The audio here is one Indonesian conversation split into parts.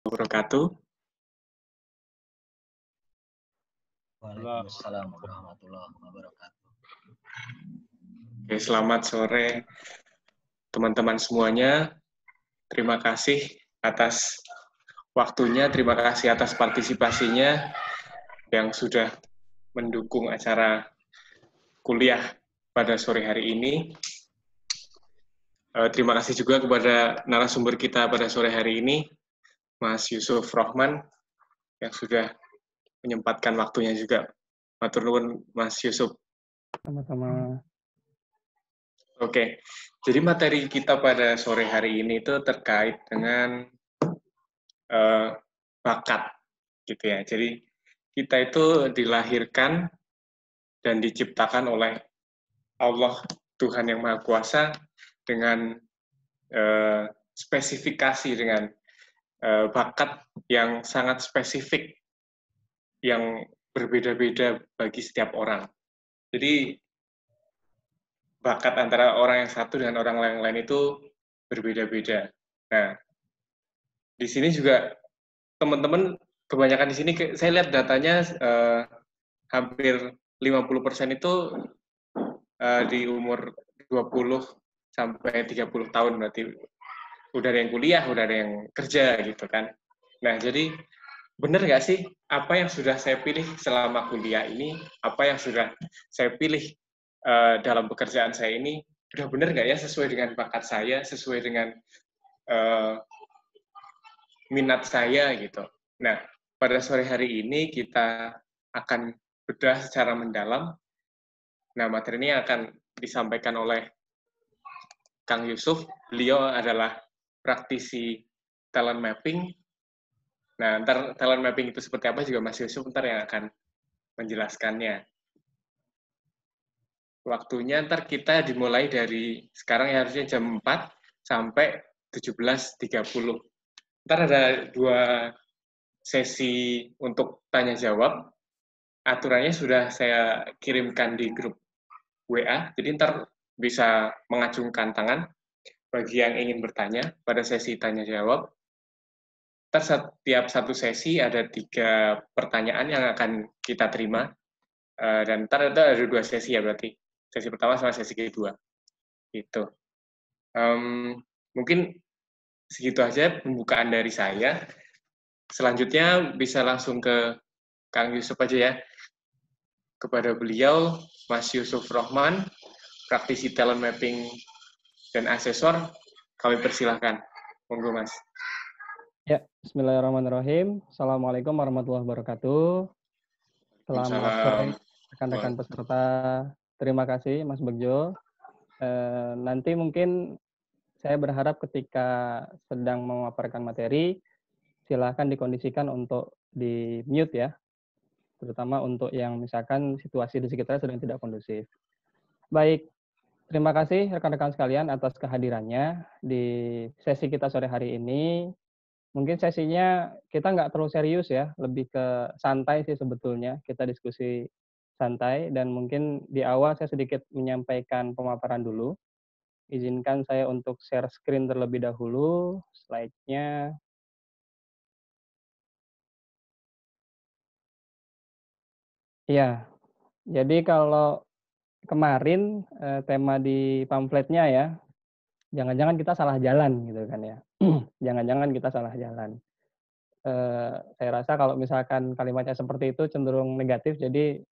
Wabarakatuh. Waalaikumsalam warahmatullahi wabarakatuh. Oke, selamat sore teman-teman semuanya. Terima kasih atas waktunya, terima kasih atas partisipasinya yang sudah mendukung acara kuliah pada sore hari ini. Terima kasih juga kepada narasumber kita pada sore hari ini, Mas Yusuf Rohman, yang sudah menyempatkan waktunya juga. Matur nuwun, Mas Yusuf. Sama-sama. Oke, jadi materi kita pada sore hari ini itu terkait dengan bakat, gitu ya. Jadi kita itu dilahirkan dan diciptakan oleh Allah, Tuhan yang Maha Kuasa, dengan spesifikasi, dengan bakat yang sangat spesifik, yang berbeda-beda bagi setiap orang. Jadi bakat antara orang yang satu dengan orang yang lain itu berbeda-beda. Nah, di sini juga teman-teman kebanyakan di sini saya lihat datanya hampir 50% itu di umur 20 sampai 30 tahun, berarti udah ada yang kuliah, udah ada yang kerja gitu kan. Nah, jadi benar nggak sih apa yang sudah saya pilih selama kuliah ini, apa yang sudah saya pilih dalam pekerjaan saya ini, udah benar nggak ya sesuai dengan bakat saya, sesuai dengan minat saya gitu. Nah, pada sore hari ini kita akan bedah secara mendalam. Nah, materi ini akan disampaikan oleh Kang Yusuf. Beliau adalah praktisi talent mapping. Nah, ntar talent mapping itu seperti apa juga Mas Yusuf ntar yang akan menjelaskannya. Waktunya ntar kita dimulai dari sekarang ya, harusnya jam 4 sampai 17.30. Ntar ada 2 sesi untuk tanya jawab. Aturannya sudah saya kirimkan di grup WA, jadi ntar bisa mengacungkan tangan bagi yang ingin bertanya pada sesi tanya jawab. Ntar setiap satu sesi ada 3 pertanyaan yang akan kita terima, dan ntar ada 2 sesi ya, berarti sesi pertama sama sesi kedua. Gitu. Mungkin segitu aja pembukaan dari saya. Selanjutnya bisa langsung ke Kang Yusuf aja ya. Kepada beliau, Mas Yusuf Rohman, praktisi talent mapping dan asesor, kami persilahkan. Monggo, Mas. Ya, bismillahirrahmanirrahim. Assalamualaikum warahmatullahi wabarakatuh. Selamat sore rekan-rekan peserta. Terima kasih Mas Begjo. Nanti mungkin saya berharap ketika sedang memaparkan materi, silakan dikondisikan untuk di mute ya, terutama untuk yang misalkan situasi di sekitar sedang tidak kondusif. Baik, terima kasih rekan-rekan sekalian atas kehadirannya di sesi kita sore hari ini. Mungkin sesinya kita nggak terlalu serius ya, lebih ke santai sih sebetulnya, kita diskusi santai, dan mungkin di awal saya sedikit menyampaikan pemaparan dulu. Izinkan saya untuk share screen terlebih dahulu, slide-nya. Ya, jadi kalau kemarin tema di pamfletnya ya, jangan-jangan kita salah jalan gitu kan ya. Jangan-jangan kita salah jalan. Saya rasa kalau misalkan kalimatnya seperti itu cenderung negatif, jadi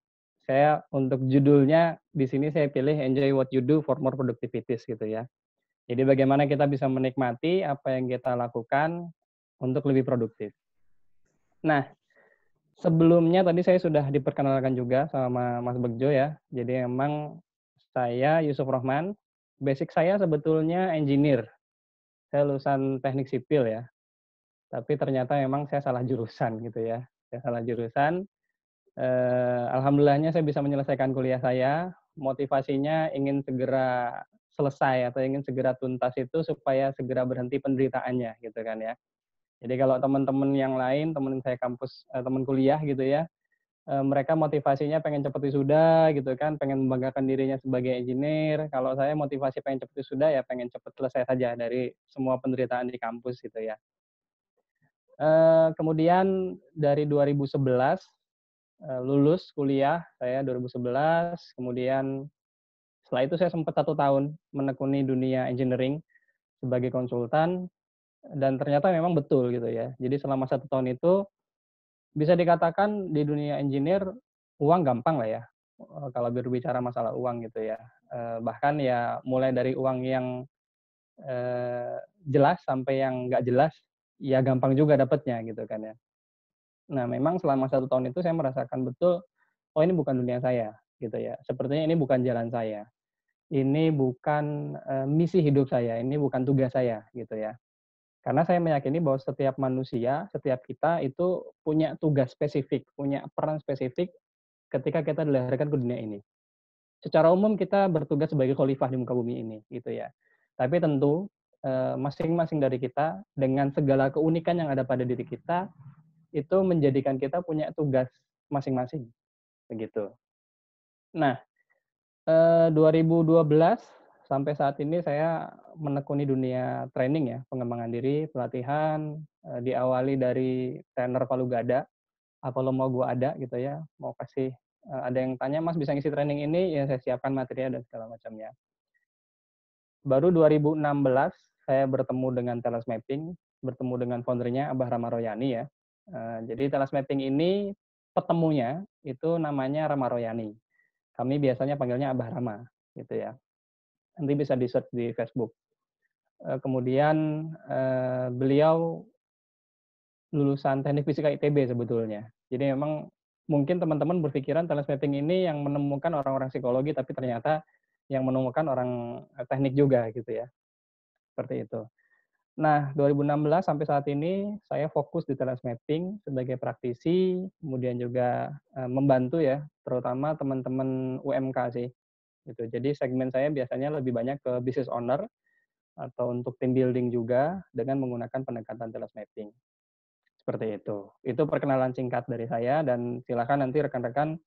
saya untuk judulnya di sini saya pilih Enjoy What You Do for More Productivities gitu ya. Jadi bagaimana kita bisa menikmati apa yang kita lakukan untuk lebih produktif. Nah, sebelumnya tadi saya sudah diperkenalkan juga sama Mas Begjo ya. Jadi memang saya Yusuf Rohman, basic saya sebetulnya engineer. Saya lulusan teknik sipil ya. Tapi ternyata memang saya salah jurusan gitu ya. Saya salah jurusan. Alhamdulillahnya saya bisa menyelesaikan kuliah saya. Motivasinya ingin segera selesai atau ingin segera tuntas itu supaya segera berhenti penderitaannya gitu kan ya. Jadi kalau teman-teman yang lain, teman saya kampus, teman kuliah gitu ya, mereka motivasinya pengen cepat wisuda gitu kan, pengen membanggakan dirinya sebagai engineer. Kalau saya motivasi pengen cepat wisuda ya pengen cepat selesai saja dari semua penderitaan di kampus gitu ya. Kemudian dari 2011, lulus kuliah saya 2011, kemudian setelah itu saya sempat 1 tahun menekuni dunia engineering sebagai konsultan dan ternyata memang betul gitu ya. Jadi selama 1 tahun itu bisa dikatakan di dunia engineer uang gampang lah ya, kalau berbicara masalah uang gitu ya. Bahkan ya mulai dari uang yang, jelas sampai yang nggak jelas, ya gampang juga dapatnya gitu kan ya. Nah memang selama 1 tahun itu saya merasakan betul, oh ini bukan dunia saya gitu ya, sepertinya ini bukan jalan saya, ini bukan, misi hidup saya, ini bukan tugas saya gitu ya. Karena saya meyakini bahwa setiap manusia, setiap kita itu punya tugas spesifik, punya peran spesifik ketika kita dilahirkan ke dunia ini. Secara umum kita bertugas sebagai khalifah di muka bumi ini, gitu ya. Tapi tentu, masing-masing dari kita dengan segala keunikan yang ada pada diri kita, itu menjadikan kita punya tugas masing-masing, begitu. Nah, 2012 sampai saat ini saya menekuni dunia training ya, pengembangan diri, pelatihan, diawali dari trainer palu gada, apa lo mau gua ada gitu ya, mau kasih ada yang tanya, "Mas bisa ngisi training ini?" Ya saya siapkan materinya dan segala macamnya. Baru 2016 saya bertemu dengan Teles Mapping, bertemu dengan founder-nya Abah Rama Royani ya. Jadi Teles Mapping ini petemunya itu namanya Rama Royani. Kami biasanya panggilnya Abah Rama gitu ya. Nanti bisa di-search di Facebook. Kemudian, beliau lulusan Teknik Fisika ITB sebetulnya. Jadi memang mungkin teman-teman berpikiran Teles Mapping ini yang menemukan orang-orang psikologi, tapi ternyata yang menemukan orang, teknik juga gitu ya, seperti itu. Nah, 2016 sampai saat ini saya fokus di Teles Mapping sebagai praktisi, kemudian juga, membantu ya, terutama teman-teman UMK sih, gitu. Jadi segmen saya biasanya lebih banyak ke business owner, atau untuk team building juga dengan menggunakan pendekatan Teles Mapping, seperti itu. Itu perkenalan singkat dari saya dan silakan nanti rekan-rekan,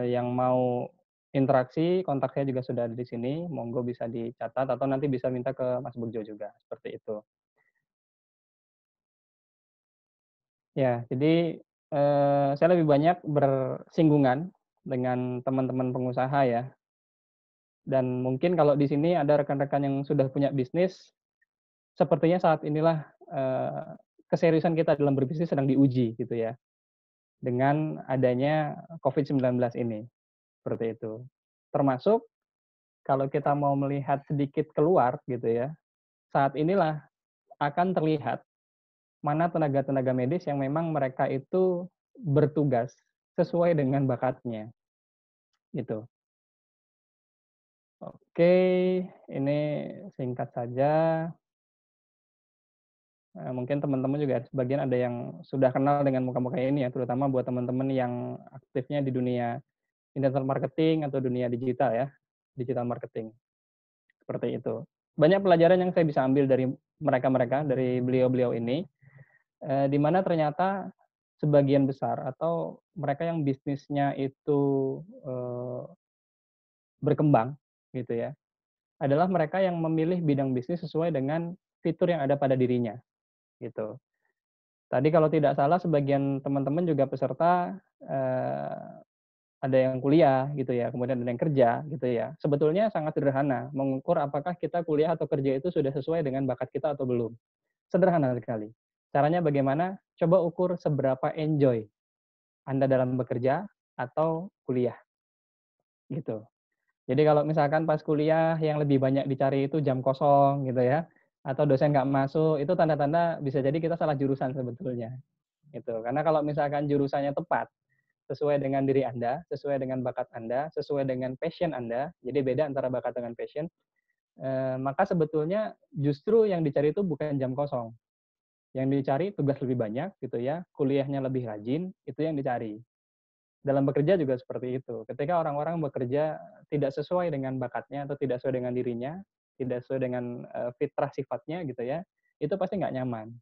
yang mau interaksi, kontak saya juga sudah ada di sini, monggo bisa dicatat atau nanti bisa minta ke Mas Burjo juga, seperti itu. Ya, jadi, saya lebih banyak bersinggungan dengan teman-teman pengusaha ya, dan mungkin kalau di sini ada rekan-rekan yang sudah punya bisnis, sepertinya saat inilah, keseriusan kita dalam berbisnis sedang diuji gitu ya, dengan adanya COVID-19 ini, seperti itu. Termasuk kalau kita mau melihat sedikit keluar gitu ya, saat inilah akan terlihat mana tenaga-tenaga medis yang memang mereka itu bertugas sesuai dengan bakatnya, gitu. Oke, ini singkat saja, mungkin teman-teman juga sebagian ada yang sudah kenal dengan muka-muka ini ya, terutama buat teman-teman yang aktifnya di dunia internet marketing atau dunia digital ya, digital marketing, seperti itu. Banyak pelajaran yang saya bisa ambil dari mereka-mereka, dari beliau-beliau ini, di mana ternyata sebagian besar atau mereka yang bisnisnya itu, eee, berkembang gitu ya, adalah mereka yang memilih bidang bisnis sesuai dengan fitur yang ada pada dirinya, gitu. Tadi kalau tidak salah sebagian teman-teman juga peserta, ada yang kuliah gitu ya, kemudian ada yang kerja gitu ya. Sebetulnya sangat sederhana mengukur apakah kita kuliah atau kerja itu sudah sesuai dengan bakat kita atau belum. Sederhana sekali. Caranya bagaimana? Coba ukur seberapa enjoy Anda dalam bekerja atau kuliah, gitu. Jadi kalau misalkan pas kuliah yang lebih banyak dicari itu jam kosong gitu ya, atau dosen nggak masuk, itu tanda-tanda bisa jadi kita salah jurusan sebetulnya, gitu. Karena kalau misalkan jurusannya tepat, sesuai dengan diri Anda, sesuai dengan bakat Anda, sesuai dengan passion Anda, jadi beda antara bakat dengan passion, maka sebetulnya justru yang dicari itu bukan jam kosong, yang dicari tugas lebih banyak gitu ya, kuliahnya lebih rajin, itu yang dicari. Dalam bekerja juga seperti itu. Ketika orang-orang bekerja tidak sesuai dengan bakatnya atau tidak sesuai dengan dirinya, tidak sesuai dengan, fitrah sifatnya gitu ya, itu pasti nggak nyaman,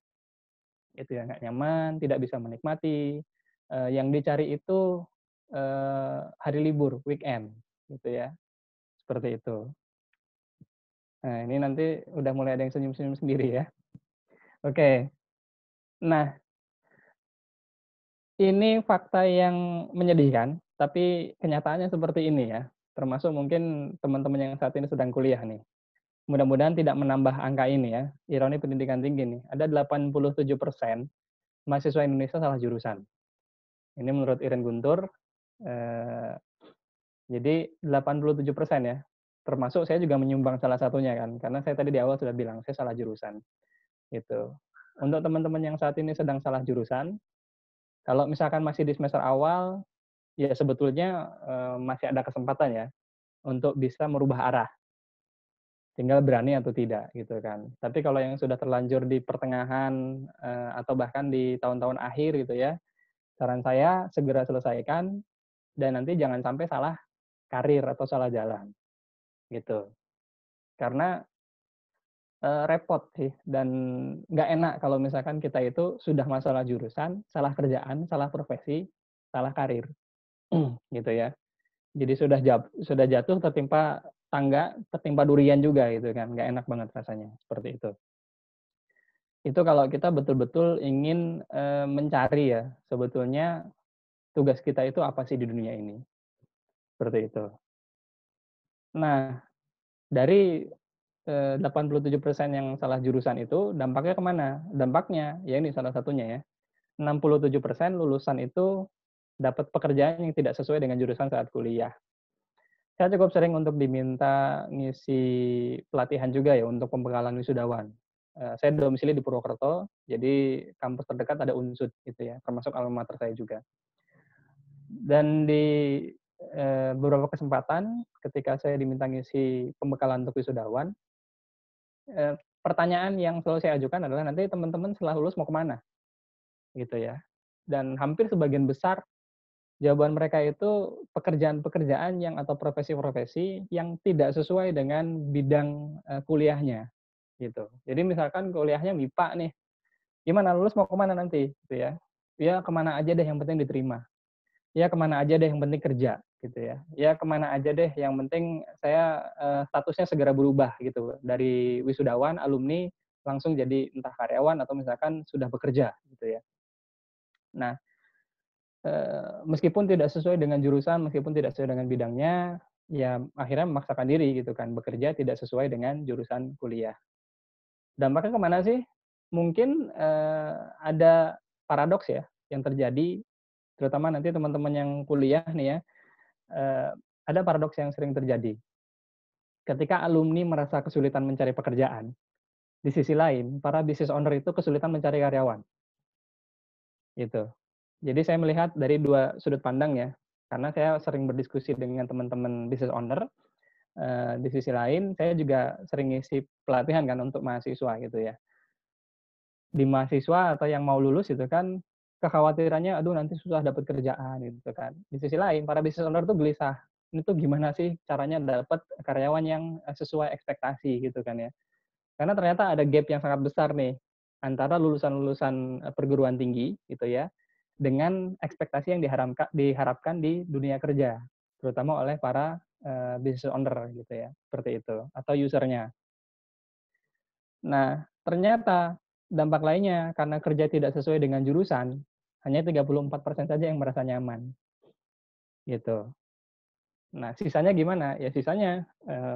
gitu ya, nggak nyaman, tidak bisa menikmati, yang dicari itu, hari libur, weekend, gitu ya, seperti itu. Nah, ini nanti udah mulai ada yang senyum-senyum sendiri ya. Oke. Nah, ini fakta yang menyedihkan, tapi kenyataannya seperti ini ya, termasuk mungkin teman-teman yang saat ini sedang kuliah nih. Mudah-mudahan tidak menambah angka ini ya, ironi pendidikan tinggi nih, ada 87% mahasiswa Indonesia salah jurusan. Ini menurut Iren Guntur, eee, jadi 87% ya, termasuk saya juga menyumbang salah satunya kan, karena saya tadi di awal sudah bilang, saya salah jurusan, gitu. Untuk teman-teman yang saat ini sedang salah jurusan, kalau misalkan masih di semester awal, ya sebetulnya, masih ada kesempatan ya, untuk bisa merubah arah, tinggal berani atau tidak, gitu kan. Tapi kalau yang sudah terlanjur di pertengahan, atau bahkan di tahun-tahun akhir gitu ya, saran saya segera selesaikan dan nanti jangan sampai salah karir atau salah jalan, gitu. Karena, repot sih dan nggak enak kalau misalkan kita itu sudah masalah jurusan, salah kerjaan, salah profesi, salah karir, gitu ya. Jadi sudah jatuh tertimpa tangga, tertimpa durian juga gitu kan, nggak enak banget rasanya, seperti itu. Itu kalau kita betul-betul ingin, mencari ya, sebetulnya tugas kita itu apa sih di dunia ini, seperti itu. Nah, dari 87% yang salah jurusan itu dampaknya ke mana? Dampaknya, ya ini salah satunya ya, 67% lulusan itu dapat pekerjaan yang tidak sesuai dengan jurusan saat kuliah. Saya cukup sering untuk diminta ngisi pelatihan juga ya untuk pembekalan wisudawan. Saya domisili di Purwokerto, jadi kampus terdekat ada Unsud gitu ya, termasuk alma mater saya juga. Dan di, beberapa kesempatan ketika saya diminta ngisi pembekalan untuk wisudawan, pertanyaan yang selalu saya ajukan adalah, "Nanti teman-teman setelah lulus mau kemana?" Gitu ya. Dan hampir sebagian besar jawaban mereka itu pekerjaan-pekerjaan yang atau profesi-profesi yang tidak sesuai dengan bidang, kuliahnya, gitu. Jadi misalkan kuliahnya MIPA nih, "Gimana lulus mau kemana nanti?" Gitu ya. "Ya kemana aja deh yang penting diterima. Ya kemana aja deh yang penting kerja," gitu ya. "Ya kemana aja deh yang penting saya, statusnya segera berubah," gitu, dari wisudawan, alumni, langsung jadi entah karyawan atau misalkan sudah bekerja, gitu ya. Nah, meskipun tidak sesuai dengan jurusan, meskipun tidak sesuai dengan bidangnya, ya akhirnya memaksakan diri gitu kan, bekerja tidak sesuai dengan jurusan kuliah. Dampaknya ke mana sih? Mungkin, ada paradoks ya yang terjadi, terutama nanti teman-teman yang kuliah nih ya, eee, ada paradoks yang sering terjadi. Ketika alumni merasa kesulitan mencari pekerjaan, di sisi lain para business owner itu kesulitan mencari karyawan, gitu. Jadi saya melihat dari 2 sudut pandang ya, karena saya sering berdiskusi dengan teman-teman business owner, di sisi lain saya juga sering ngisi pelatihan kan untuk mahasiswa gitu ya. Di mahasiswa atau yang mau lulus itu kan, kekhawatirannya, "Aduh nanti susah dapat kerjaan," gitu kan. Di sisi lain para business owner tuh gelisah, "Ini tuh gimana sih caranya dapat karyawan yang, sesuai ekspektasi," gitu kan ya. Karena ternyata ada gap yang sangat besar nih, antara lulusan-lulusan, perguruan tinggi gitu ya, dengan ekspektasi yang diharapkan di dunia kerja, terutama oleh para, business owner gitu ya, seperti itu, atau user-nya. Nah, ternyata dampak lainnya karena kerja tidak sesuai dengan jurusan, hanya 34% saja yang merasa nyaman, gitu. Nah, sisanya gimana? Ya sisanya,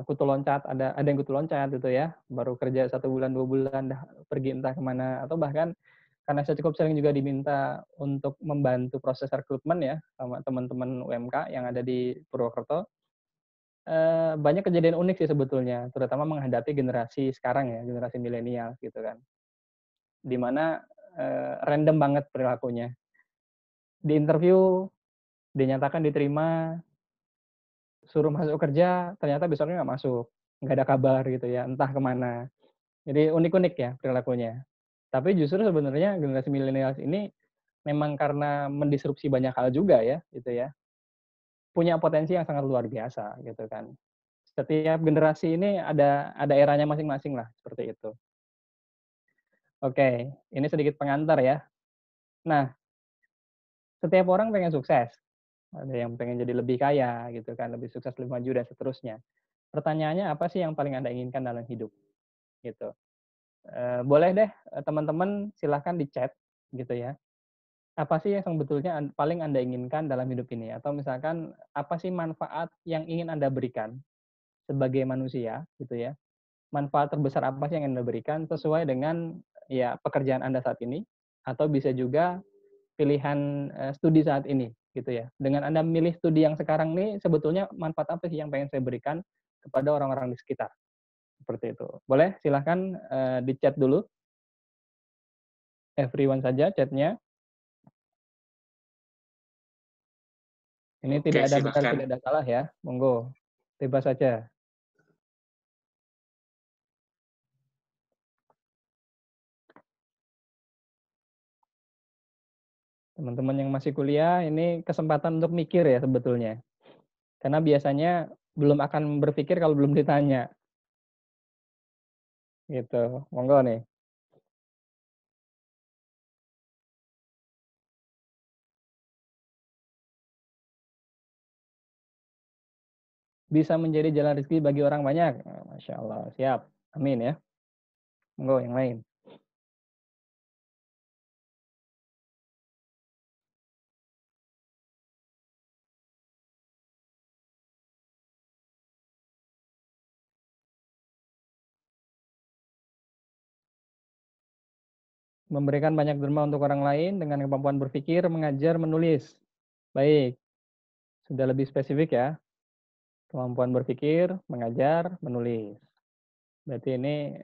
kutu loncat, ada yang kutu loncat gitu ya, baru kerja 1 bulan, 2 bulan dah pergi entah ke mana, atau bahkan karena saya cukup sering juga diminta untuk membantu proses rekrutmen ya, sama teman-teman UMK yang ada di Purwokerto, banyak kejadian unik sih sebetulnya, terutama menghadapi generasi sekarang ya, generasi milenial gitu kan. Di mana, random banget perilakunya. Di interview, dinyatakan diterima, suruh masuk kerja, ternyata besoknya nggak masuk, nggak ada kabar gitu ya, entah ke mana. Jadi unik-unik ya perilakunya. Tapi justru sebenarnya generasi milenials ini memang karena mendisrupsi banyak hal juga ya, gitu ya, punya potensi yang sangat luar biasa gitu kan. Setiap generasi ini ada eranya masing-masing lah, seperti itu. Oke, ini sedikit pengantar ya. Nah, setiap orang pengen sukses, ada yang pengen jadi lebih kaya gitu kan, lebih sukses, lebih maju dan seterusnya. Pertanyaannya apa sih yang paling Anda inginkan dalam hidup? Gitu. Boleh deh, teman-teman silahkan di chat gitu ya. Apa sih yang sebetulnya paling Anda inginkan dalam hidup ini? Atau misalkan apa sih manfaat yang ingin Anda berikan sebagai manusia gitu ya? Manfaat terbesar apa sih yang Anda berikan sesuai dengan ya pekerjaan Anda saat ini atau bisa juga pilihan studi saat ini gitu ya. Dengan Anda memilih studi yang sekarang nih sebetulnya manfaat apa sih yang pengen saya berikan kepada orang-orang di sekitar? Seperti itu. Boleh silahkan di chat dulu, everyone saja chatnya. Ini Oke, tidak ada benar, silahkan. tidak ada salah ya. Monggo, bebas saja. Teman-teman yang masih kuliah, ini kesempatan untuk mikir ya sebetulnya. Karena biasanya belum akan berpikir kalau belum ditanya. Gitu. Monggo nih. Bisa menjadi jalan rezeki bagi orang banyak. Masya Allah. Siap. Amin ya. Monggo yang lain. Memberikan banyak derma untuk orang lain dengan kemampuan berpikir, mengajar, menulis. Baik. Sudah lebih spesifik ya. Kemampuan berpikir, mengajar, menulis. Berarti ini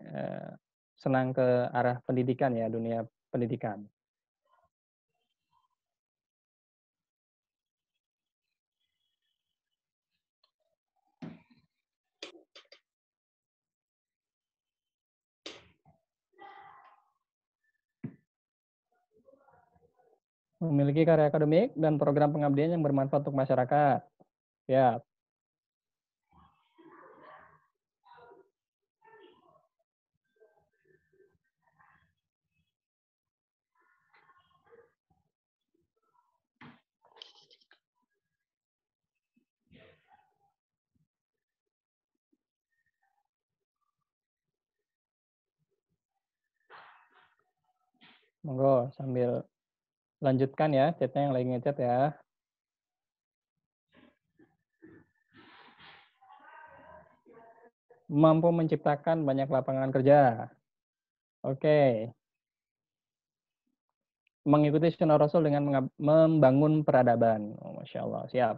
senang ke arah pendidikan ya, dunia pendidikan. Memiliki karya akademik dan program pengabdian yang bermanfaat untuk masyarakat. Ya, monggo sambil lanjutkan ya chatnya yang lagi ngechat ya. Mampu menciptakan banyak lapangan kerja. Oke. Mengikuti sunnah Rasul dengan membangun peradaban. Oh, Masya Allah, siap.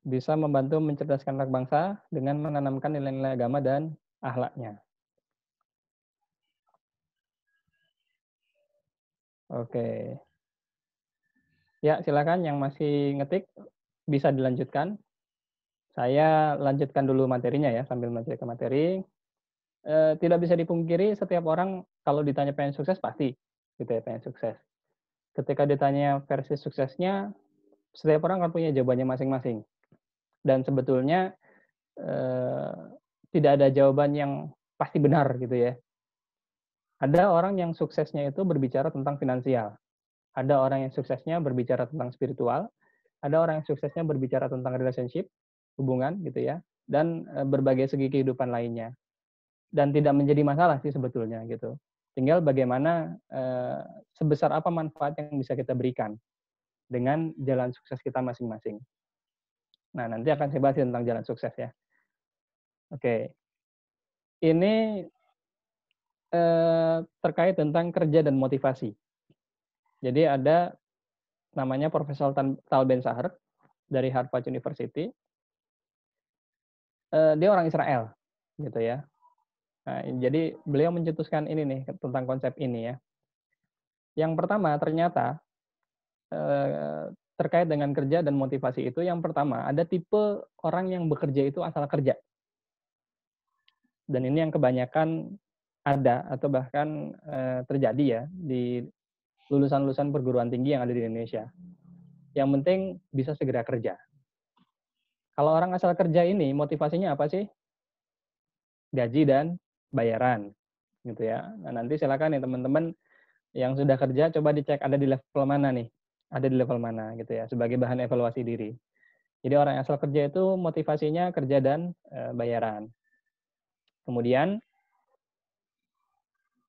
Bisa membantu mencerdaskan anak bangsa dengan menanamkan nilai-nilai agama dan akhlaknya. Oke. Ya, silakan yang masih ngetik bisa dilanjutkan. Saya lanjutkan dulu materinya ya, sambil melanjutkan materi. Tidak bisa dipungkiri setiap orang kalau ditanya pengen sukses pasti gitu ya, pengen sukses. Ketika ditanya versi suksesnya, setiap orang akan punya jawabannya masing-masing. Dan sebetulnya eh, tidak ada jawaban yang pasti benar gitu ya. Ada orang yang suksesnya itu berbicara tentang finansial. Ada orang yang suksesnya berbicara tentang spiritual. Ada orang yang suksesnya berbicara tentang relationship, hubungan gitu ya. Dan berbagai segi kehidupan lainnya. Dan tidak menjadi masalah sih sebetulnya gitu. Tinggal bagaimana sebesar apa manfaat yang bisa kita berikan dengan jalan sukses kita masing-masing. Nah, nanti akan saya bahas tentang jalan sukses ya. Oke. Ini terkait tentang kerja dan motivasi. Jadi ada namanya Profesor Tal Ben Shahar dari Harvard University. Dia orang Israel gitu ya. Nah, jadi beliau mencetuskan ini nih tentang konsep ini ya. Yang pertama ternyata terkait dengan kerja dan motivasi itu, yang pertama ada tipe orang yang bekerja itu asal kerja. Dan ini yang kebanyakan ada atau bahkan terjadi ya di lulusan-lulusan perguruan tinggi yang ada di Indonesia. Yang penting bisa segera kerja. Kalau orang asal kerja ini motivasinya apa sih? Gaji dan bayaran, gitu ya. Nah, nanti silakan ya teman-teman yang sudah kerja coba dicek ada di level mana nih, ada di level mana gitu ya, sebagai bahan evaluasi diri. Jadi orang yang asal kerja itu motivasinya kerja dan bayaran. Kemudian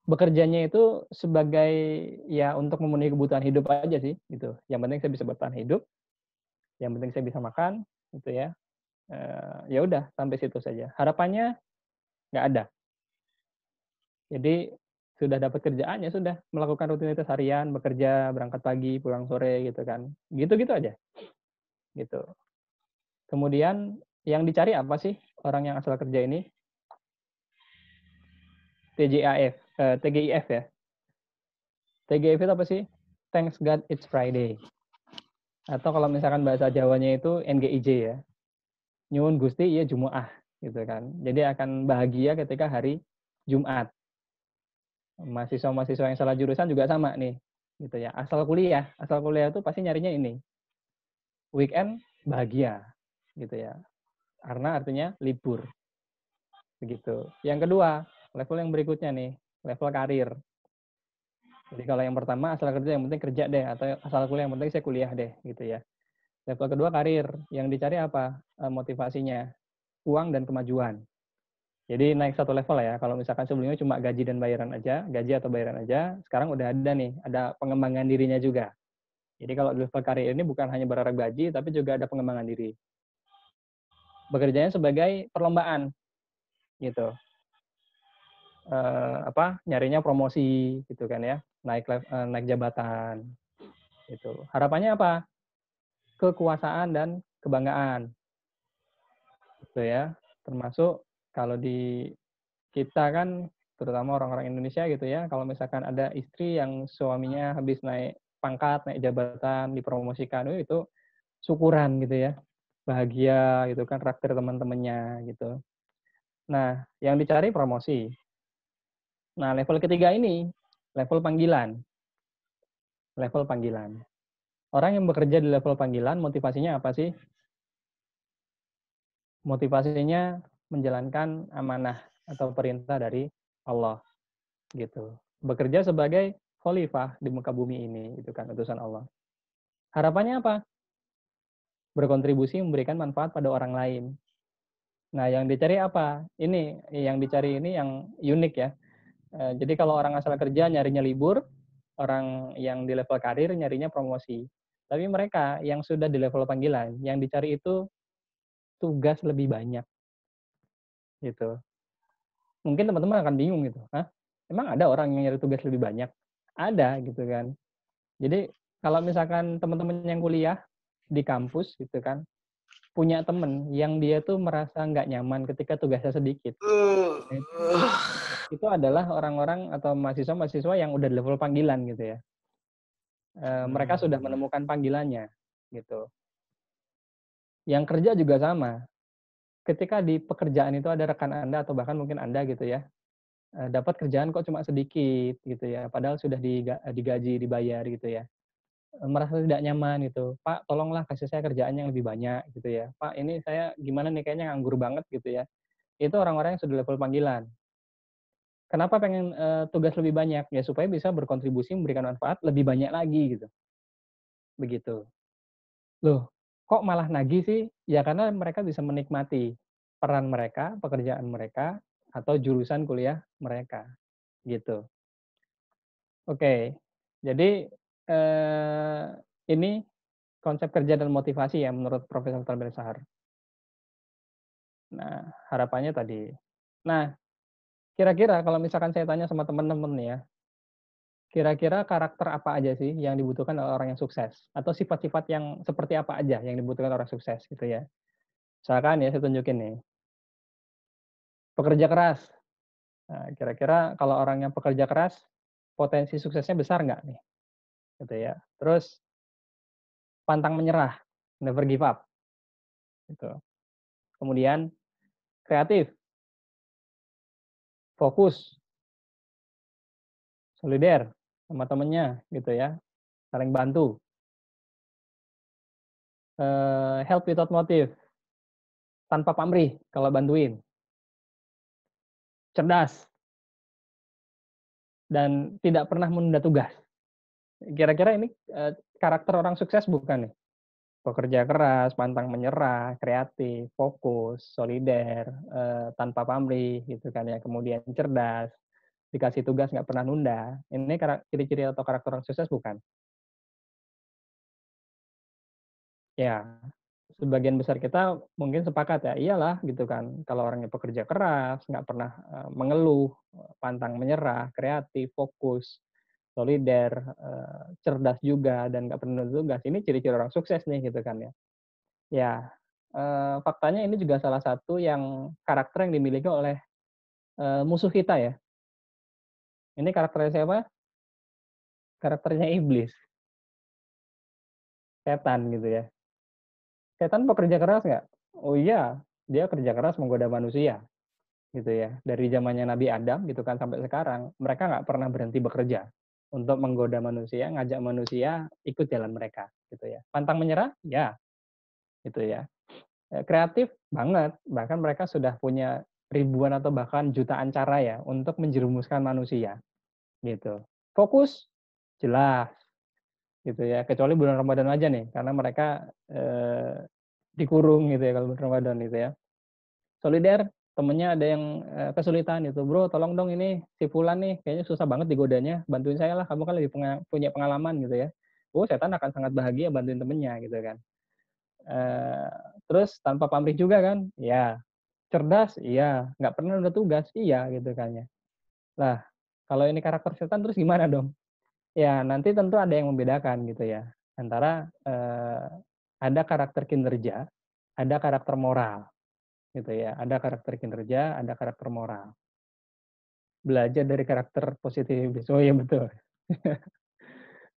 bekerjanya itu sebagai ya untuk memenuhi kebutuhan hidup aja sih, gitu. Yang penting saya bisa bertahan hidup, yang penting saya bisa makan, gitu ya. Ya udah sampai situ saja. Harapannya nggak ada. Jadi sudah dapat kerjaan, ya sudah melakukan rutinitas harian, bekerja, berangkat pagi, pulang sore gitu kan. Gitu-gitu aja, gitu. Kemudian yang dicari apa sih orang yang asal kerja ini? TGIF ya. TGIF itu apa sih? Thanks God it's Friday. Atau kalau misalkan bahasa Jawanya itu NGIJ ya. Nyuwun Gusti ieu Jumaah gitu kan. Jadi akan bahagia ketika hari Jumat. Mahasiswa-mahasiswa yang salah jurusan juga sama nih, gitu ya. Asal kuliah itu pasti nyarinya ini. Weekend bahagia, gitu ya. Karena artinya libur, begitu. Yang kedua, level yang berikutnya nih, level karir. Jadi kalau yang pertama asal kerja yang penting kerja deh, atau asal kuliah yang penting saya kuliah deh, gitu ya. Level kedua karir, yang dicari apa? Motivasinya, uang dan kemajuan. Jadi naik satu level ya. Kalau misalkan sebelumnya cuma gaji dan bayaran aja, gaji atau bayaran aja, sekarang udah ada nih, ada pengembangan dirinya juga. Jadi kalau level karir ini bukan hanya berharap gaji, tapi juga ada pengembangan diri. Bekerjanya sebagai perlombaan, gitu. Nyarinya promosi, gitu kan ya, naik jabatan, gitu. Harapannya apa? Kekuasaan dan kebanggaan, gitu ya. Termasuk kalau di kita kan, terutama orang-orang Indonesia gitu ya, kalau misalkan ada istri yang suaminya habis naik pangkat, naik jabatan, dipromosikan, itu syukuran gitu ya. Bahagia gitu kan, traktir teman-temannya gitu. Nah, yang dicari promosi. Nah, level ketiga ini, level panggilan. Level panggilan. Orang yang bekerja di level panggilan, motivasinya apa sih? Motivasinya menjalankan amanah atau perintah dari Allah. Gitu. Bekerja sebagai khalifah di muka bumi ini, itu kan utusan Allah. Harapannya apa? Berkontribusi memberikan manfaat pada orang lain. Nah, yang dicari apa? Ini yang dicari ini yang unik ya. Jadi kalau orang asal kerja nyarinya libur, orang yang di level karir nyarinya promosi. Tapi mereka yang sudah di level panggilan, yang dicari itu tugas lebih banyak gitu. Mungkin teman-teman akan bingung gitu, "Hah? Emang ada orang yang nyari tugas lebih banyak?" Ada gitu kan. Jadi kalau misalkan teman-teman yang kuliah di kampus gitu kan, punya temen yang dia tuh merasa nggak nyaman ketika tugasnya sedikit. Nah, itu adalah orang-orang atau mahasiswa-mahasiswa yang udah di level panggilan gitu ya. Mereka sudah menemukan panggilannya gitu. Yang kerja juga sama. Ketika di pekerjaan itu ada rekan Anda atau bahkan mungkin Anda gitu ya, dapat kerjaan kok cuma sedikit gitu ya, padahal sudah digaji, dibayar gitu ya. Merasa tidak nyaman gitu, "Pak, tolonglah kasih saya kerjaan yang lebih banyak," gitu ya. "Pak, ini saya gimana nih, kayaknya nganggur banget," gitu ya. Itu orang-orang yang sudah level panggilan. Kenapa pengen, tugas lebih banyak? Ya supaya bisa berkontribusi memberikan manfaat lebih banyak lagi gitu, begitu. Loh, kok malah nagih sih? Ya karena mereka bisa menikmati peran mereka, pekerjaan mereka, atau jurusan kuliah mereka, gitu. Oke, jadi, eee, ini konsep kerja dan motivasi ya menurut Profesor Talben Shahar. Nah, harapannya tadi. Nah, kira-kira kalau misalkan saya tanya sama teman-teman nih ya, kira-kira karakter apa aja sih yang dibutuhkan oleh orang yang sukses? Atau sifat-sifat yang seperti apa aja yang dibutuhkan orang sukses gitu ya? Misalkan ya saya tunjukin nih, pekerja keras. Nah, kira-kira kalau orang yang pekerja keras, potensi suksesnya besar nggak nih? Gitu ya. Terus pantang menyerah, never give up, gitu. Kemudian kreatif, fokus, solider sama temennya gitu ya, saling bantu. Help without motive, tanpa pamrih kalau bantuin. Cerdas dan tidak pernah menunda tugas. Kira-kira ini, karakter orang sukses bukan nih? Pekerja keras, pantang menyerah, kreatif, fokus, solider, tanpa pamrih gitu kan ya, kemudian cerdas. dikasih tugas nggak pernah nunda. Ini ciri-ciri atau karakter orang sukses bukan? Ya, sebagian besar kita mungkin sepakat ya, iyalah gitu kan, kalau orangnya pekerja keras, nggak pernah, mengeluh, pantang menyerah, kreatif, fokus, solider, cerdas juga, dan nggak pernah nunda tugas, ini ciri-ciri orang sukses nih gitu kan ya. Ya, faktanya ini juga salah satu yang karakter yang dimiliki oleh, musuh kita ya. Ini karakternya siapa? Karakternya iblis, setan gitu ya. Setan pekerja keras nggak? Oh iya, dia kerja keras menggoda manusia. Gitu ya. Dari zamannya Nabi Adam gitu kan sampai sekarang, mereka nggak pernah berhenti bekerja untuk menggoda manusia, ngajak manusia ikut jalan mereka gitu ya. Pantang menyerah? Ya, gitu ya. Kreatif banget, bahkan mereka sudah punya ribuan atau bahkan jutaan cara ya untuk menjerumuskan manusia gitu. Fokus? Jelas gitu ya, kecuali bulan Ramadan aja nih, karena mereka, dikurung gitu ya kalau bulan Ramadan gitu ya. Solider, temennya ada yang, kesulitan gitu, "Bro tolong dong ini si fulan nih kayaknya susah banget digodanya, bantuin saya lah, kamu kan lebih punya pengalaman," gitu ya. Oh, setan akan sangat bahagia bantuin temennya gitu kan. Eee, Terus tanpa pamrih juga kan, iya. Cerdas, iya. Nggak pernah nunda tugas, iya gitu kan ya. Lah, kalau ini karakter setan terus gimana dong? Ya nanti tentu ada yang membedakan gitu ya, antara, ada karakter kinerja, ada karakter moral. Gitu ya, ada karakter kinerja, ada karakter moral. Belajar dari karakter positivis. Oh iya betul.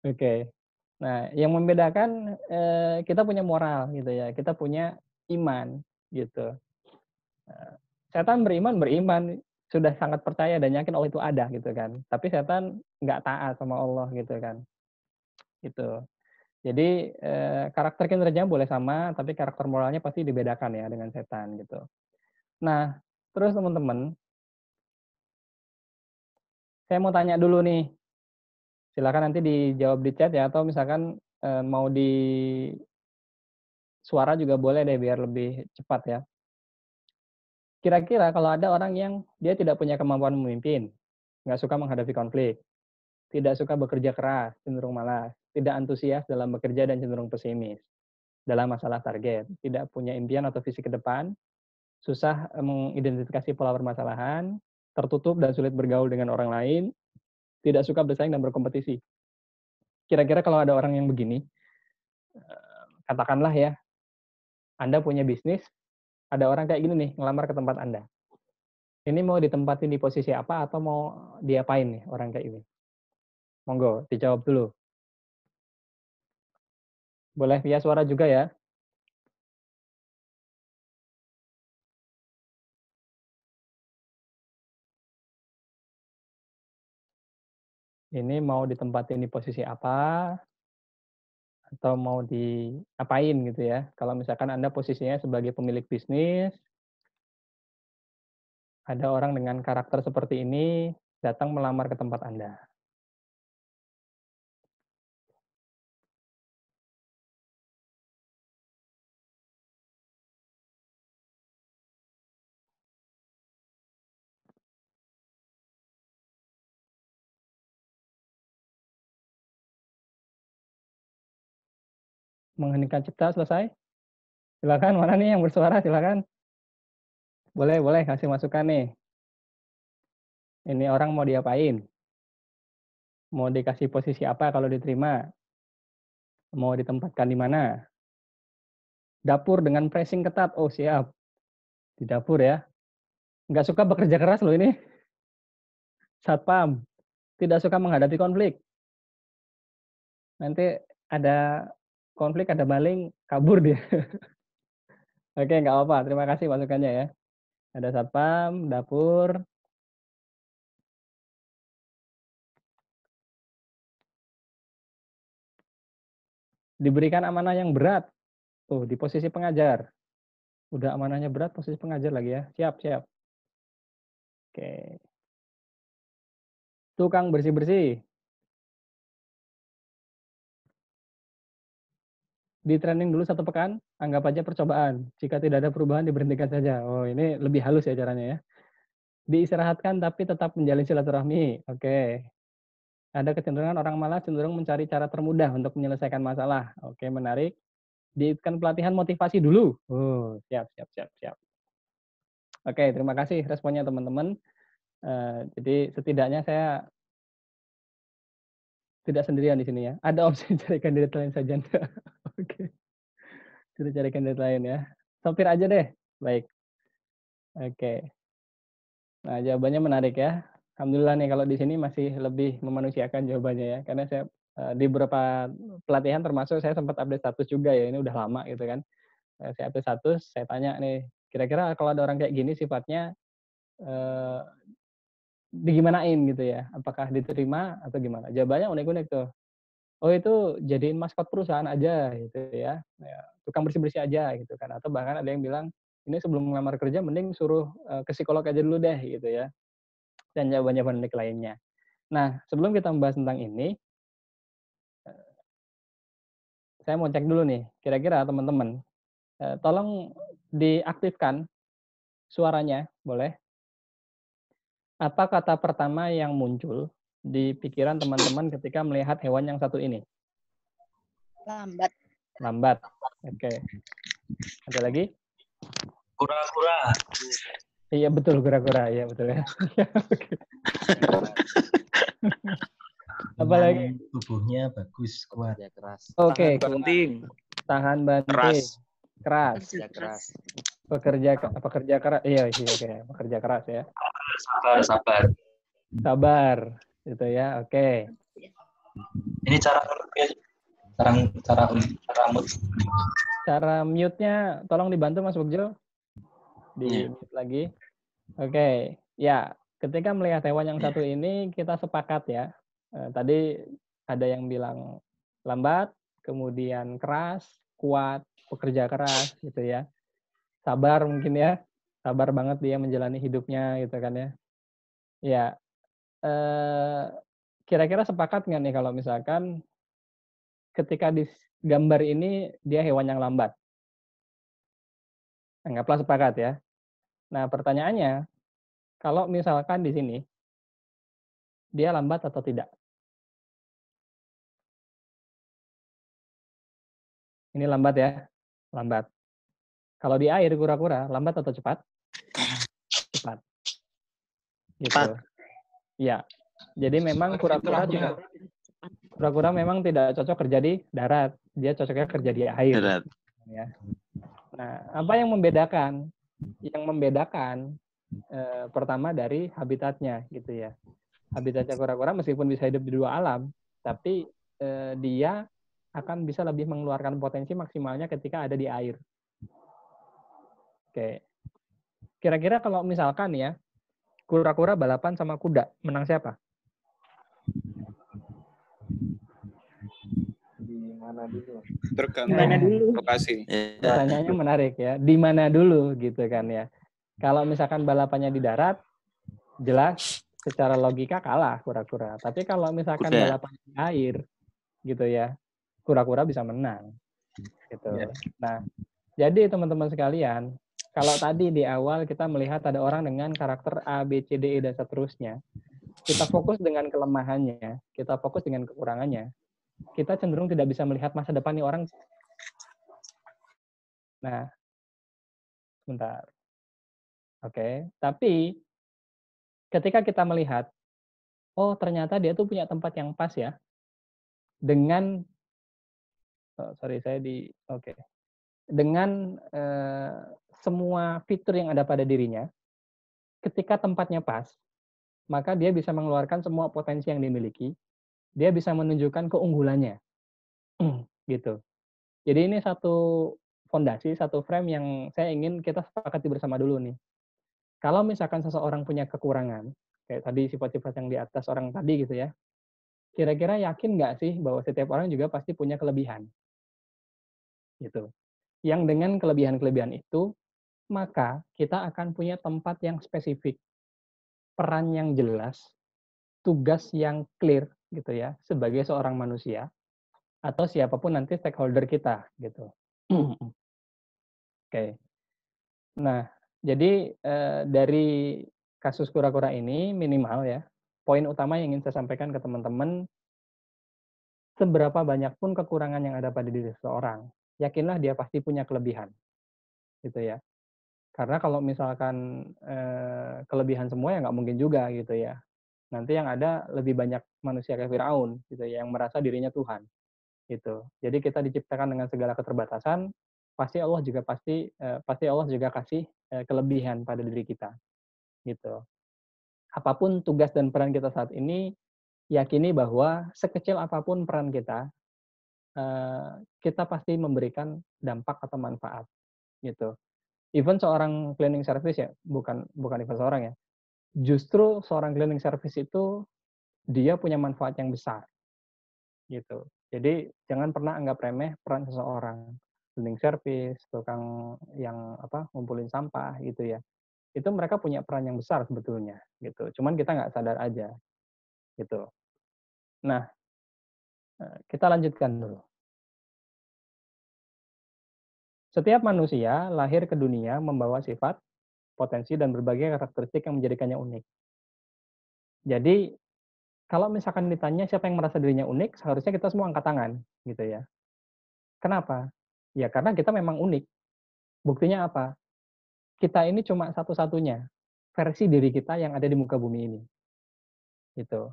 Oke. Nah, yang membedakan, kita punya moral gitu ya, kita punya iman gitu. Eee, Setan beriman, sudah sangat percaya dan yakin Allah itu ada gitu kan. Tapi setan nggak taat sama Allah gitu kan, gitu. Jadi, karakter kinerjanya boleh sama, tapi karakter moralnya pasti dibedakan ya dengan setan gitu. Nah, terus teman-teman, saya mau tanya dulu nih. Silakan nanti dijawab di chat ya, atau misalkan, mau di suara juga boleh deh biar lebih cepat ya. Kira-kira kalau ada orang yang dia tidak punya kemampuan memimpin, nggak suka menghadapi konflik, tidak suka bekerja keras, cenderung malas, tidak antusias dalam bekerja dan cenderung pesimis dalam masalah target, tidak punya impian atau visi ke depan, susah, mengidentifikasi pola permasalahan, tertutup dan sulit bergaul dengan orang lain, tidak suka bersaing dan berkompetisi. Kira-kira kalau ada orang yang begini, katakanlah ya, Anda punya bisnis, ada orang kayak gini nih ngelamar ke tempat Anda. Ini mau ditempatin di posisi apa atau mau diapain nih orang kayak ini? Monggo dijawab dulu. Boleh via suara juga ya. Ini mau ditempatin di posisi apa atau mau diapain gitu ya. Kalau misalkan Anda posisinya sebagai pemilik bisnis, ada orang dengan karakter seperti ini datang melamar ke tempat Anda. Mengheningkan cipta selesai? Silakan, mana nih yang bersuara? Silakan. Boleh, boleh kasih masukan nih. Ini orang mau diapain? Mau dikasih posisi apa kalau diterima? Mau ditempatkan di mana? Dapur dengan pressing ketat. Oh siap, di dapur ya. Nggak suka bekerja keras loh ini. Satpam, tidak suka menghadapi konflik. Nanti ada konflik, ada maling, kabur dia. Oke, nggak apa-apa. Terima kasih masukannya ya. Ada satpam, dapur, diberikan amanah yang berat. Tuh, di posisi pengajar. Udah amanahnya berat, posisi pengajar lagi ya. Siap, siap. Oke. Tukang bersih-bersih. Di-training dulu 1 pekan, anggap aja percobaan. Jika tidak ada perubahan diberhentikan saja. Oh, ini lebih halus ya caranya ya. Diistirahatkan tapi tetap menjalin silaturahmi. Oke. Ada kecenderungan orang malas cenderung mencari cara termudah untuk menyelesaikan masalah. Oke, menarik. Diikutkan pelatihan motivasi dulu. Oh, siap, siap, siap, siap. Oke, terima kasih responnya teman-teman. Jadi setidaknya saya tidak sendirian di sini ya. Ada opsi cari kandidat lain saja. Oke, kita cari kandidat lain ya. Sopir aja deh. Baik. Oke. Nah, jawabannya menarik ya. Alhamdulillah nih kalau di sini masih lebih memanusiakan jawabannya ya. Karena saya di beberapa pelatihan termasuk saya sempat update status juga ya. Ini udah lama gitu kan. Saya update status, saya tanya nih, kira-kira kalau ada orang kayak gini sifatnya eh, digimanain gitu ya? Apakah diterima atau gimana? Jawabannya unik-unik tuh. Oh itu jadiin maskot perusahaan aja gitu ya. Ya, tukang bersih-bersih aja gitu kan. Atau bahkan ada yang bilang, ini sebelum ngelamar kerja mending suruh ke psikolog aja dulu deh gitu ya. Dan jawaban-jawaban unik lainnya. Nah, sebelum kita membahas tentang ini, saya mau cek dulu nih, kira-kira teman-teman, tolong diaktifkan suaranya, boleh? Apa kata pertama yang muncul di pikiran teman-teman ketika melihat hewan yang satu ini? Lambat. Lambat. Oke. Ada lagi? Kura-kura. Iya betul, kura-kura. Iya betul ya. Oke. Apa lagi? Tubuhnya bagus, kuat. Kerja keras. Oke, Tahan banting. tahan banting, Keras. keras, Kerja keras. pekerja keras. Iya, iya, oke, pekerja keras ya. Sabar. Sabar, gitu ya. Oke. Ini cara Cara mute-nya tolong dibantu Mas Bugjo. Di mute lagi. Oke. Ya, ketika melihat hewan yang satu ini kita sepakat ya. Tadi ada yang bilang lambat, kemudian keras, kuat, pekerja keras gitu ya. Sabar mungkin ya. Sabar banget dia menjalani hidupnya gitu kan ya. Ya. Kira-kira sepakat nggak nih kalau misalkan ketika di gambar ini dia hewan yang lambat? Anggaplah sepakat ya. Nah, pertanyaannya, kalau misalkan di sini dia lambat atau tidak? Ini lambat ya, lambat. Kalau di air kura-kura lambat atau cepat? Cepat. Gitu. Cepat. Ya. Jadi memang kura-kura memang tidak cocok kerja di darat. Dia cocoknya kerja di air. Darat. Ya. Nah, apa yang membedakan? Yang membedakan pertama dari habitatnya gitu ya. Habitatnya kura-kura meskipun bisa hidup di dua alam, tapi dia akan bisa lebih mengeluarkan potensi maksimalnya ketika ada di air. Oke. Kira-kira kalau misalkan ya, kura-kura balapan sama kuda, menang siapa? Tergantung lokasi. Pertanyaannya menarik ya. Di mana dulu gitu kan ya. Kalau misalkan balapannya di darat, jelas secara logika kalah kura-kura. Tapi kalau misalkan Kuda. balapan di air gitu ya, kura-kura bisa menang. Gitu. Nah, jadi teman-teman sekalian, kalau tadi di awal kita melihat ada orang dengan karakter A, B, C, D, E, dan seterusnya, kita fokus dengan kelemahannya, kita fokus dengan kekurangannya, kita cenderung tidak bisa melihat masa depan nih orang. Nah, sebentar. Oke, tapi ketika kita melihat, oh ternyata dia tuh punya tempat yang pas ya, dengan, dengan semua fitur yang ada pada dirinya, ketika tempatnya pas, maka dia bisa mengeluarkan semua potensi yang dimiliki, dia bisa menunjukkan keunggulannya, gitu. Jadi ini satu fondasi, satu frame yang saya ingin kita sepakati bersama dulu nih. Kalau misalkan seseorang punya kekurangan, kayak tadi sifat-sifat yang di atas orang tadi gitu ya, kira-kira yakin nggak sih bahwa setiap orang juga pasti punya kelebihan? Gitu. Yang dengan kelebihan-kelebihan itu, maka kita akan punya tempat yang spesifik, peran yang jelas, tugas yang clear gitu ya, sebagai seorang manusia, atau siapapun nanti stakeholder kita gitu. Oke. Nah, jadi dari kasus kura-kura ini minimal ya, poin utama yang ingin saya sampaikan ke teman-teman, seberapa banyak pun kekurangan yang ada pada diri seseorang, yakinlah dia pasti punya kelebihan, gitu ya. Karena kalau misalkan, kelebihan semua ya nggak mungkin juga gitu ya. Nanti yang ada lebih banyak manusia kayak Firaun gitu ya, yang merasa dirinya Tuhan, gitu. Jadi kita diciptakan dengan segala keterbatasan, pasti Allah juga kasih, kelebihan pada diri kita, gitu. Apapun tugas dan peran kita saat ini, yakini bahwa sekecil apapun peran kita pasti memberikan dampak atau manfaat, gitu. Even seorang cleaning service ya, bukan bukan even seorang ya, justru seorang cleaning service itu dia punya manfaat yang besar, gitu. Jadi jangan pernah anggap remeh peran seseorang. Cleaning service, tukang yang ngumpulin sampah gitu ya. Itu mereka punya peran yang besar sebetulnya, gitu. Cuman kita nggak sadar aja, gitu. Nah, kita lanjutkan dulu. Setiap manusia lahir ke dunia membawa sifat, potensi, dan berbagai karakteristik yang menjadikannya unik. Jadi, kalau misalkan ditanya siapa yang merasa dirinya unik, seharusnya kita semua angkat tangan, gitu ya. Kenapa? Ya karena kita memang unik. Buktinya apa? Kita ini cuma satu-satunya versi diri kita yang ada di muka bumi ini, gitu.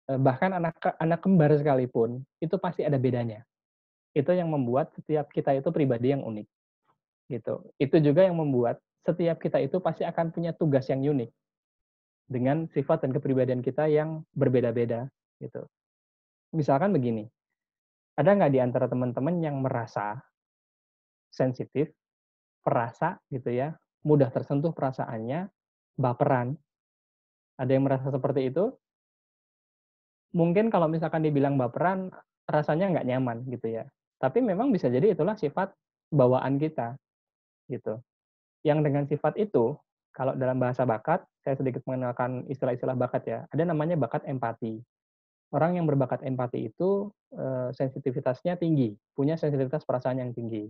Bahkan anak kembar sekalipun, itu pasti ada bedanya. Itu yang membuat setiap kita itu pribadi yang unik, gitu. Itu juga yang membuat setiap kita itu pasti akan punya tugas yang unik, dengan sifat dan kepribadian kita yang berbeda-beda, gitu. Misalkan begini, ada nggak di antara teman-teman yang merasa sensitif, perasa gitu ya, mudah tersentuh perasaannya, baperan? Ada yang merasa seperti itu? Mungkin kalau misalkan dibilang baperan, rasanya nggak nyaman gitu ya. Tapi memang bisa jadi itulah sifat bawaan kita, gitu. Yang dengan sifat itu, kalau dalam bahasa bakat, saya sedikit mengenalkan istilah-istilah bakat ya, ada namanya bakat empati. Orang yang berbakat empati itu, sensitivitasnya tinggi, punya sensitivitas perasaan yang tinggi,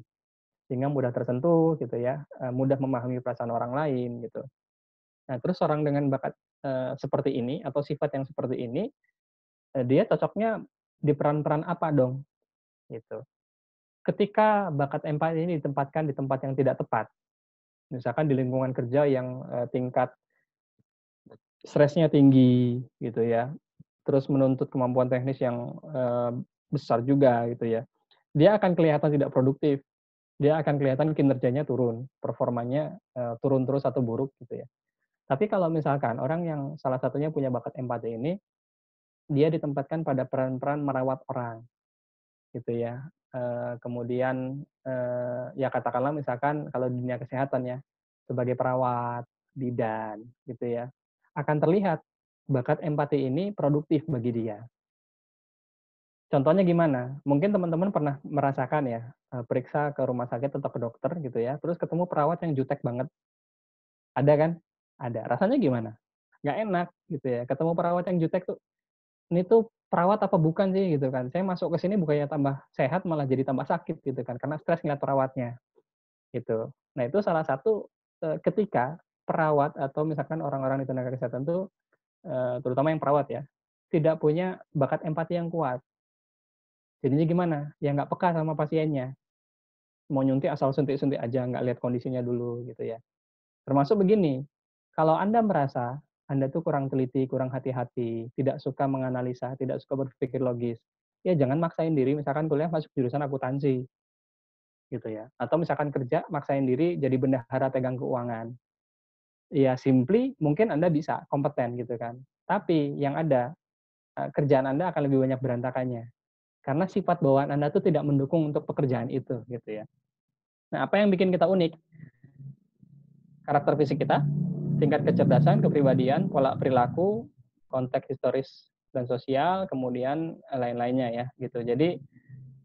sehingga mudah tersentuh gitu ya, mudah memahami perasaan orang lain gitu. Nah, terus orang dengan bakat, seperti ini atau sifat yang seperti ini, dia cocoknya di peran-peran apa dong, gitu. Ketika bakat empati ini ditempatkan di tempat yang tidak tepat, misalkan di lingkungan kerja yang, tingkat stresnya tinggi gitu ya, terus menuntut kemampuan teknis yang, besar juga gitu ya, dia akan kelihatan tidak produktif, dia akan kelihatan kinerjanya turun, performanya, turun terus atau buruk gitu ya. Tapi kalau misalkan orang yang salah satunya punya bakat empati ini, dia ditempatkan pada peran-peran merawat orang gitu ya, kemudian, ya katakanlah misalkan kalau di dunia kesehatan ya, sebagai perawat, bidan gitu ya, akan terlihat bakat empati ini produktif bagi dia. Contohnya gimana? Mungkin teman-teman pernah merasakan ya, periksa ke rumah sakit atau ke dokter gitu ya, terus ketemu perawat yang jutek banget, ada kan? Ada. Rasanya gimana? Nggak enak gitu ya, ketemu perawat yang jutek tuh, "Ini tuh perawat apa bukan sih?" Gitu kan. Saya masuk ke sini bukannya tambah sehat, malah jadi tambah sakit gitu kan, karena stres ngeliat perawatnya, gitu. Nah itu salah satu, ketika perawat atau misalkan orang-orang di tenaga kesehatan tuh, terutama yang perawat ya, tidak punya bakat empati yang kuat. Jadinya gimana? Ya nggak peka sama pasiennya, mau nyuntik asal suntik-suntik aja, nggak lihat kondisinya dulu gitu ya. Termasuk begini, kalau Anda merasa Anda tuh kurang teliti, kurang hati-hati, tidak suka menganalisa, tidak suka berpikir logis, ya jangan maksain diri misalkan kuliah masuk jurusan akuntansi, gitu ya. Atau misalkan kerja maksain diri jadi bendahara pegang keuangan. Ya simply mungkin Anda bisa, kompeten gitu kan. Tapi yang ada, kerjaan Anda akan lebih banyak berantakannya. Karena sifat bawaan Anda tuh tidak mendukung untuk pekerjaan itu, gitu ya. Nah, apa yang bikin kita unik? Karakter fisik kita, tingkat kecerdasan, kepribadian, pola perilaku, konteks historis dan sosial, kemudian lain-lainnya ya, gitu. Jadi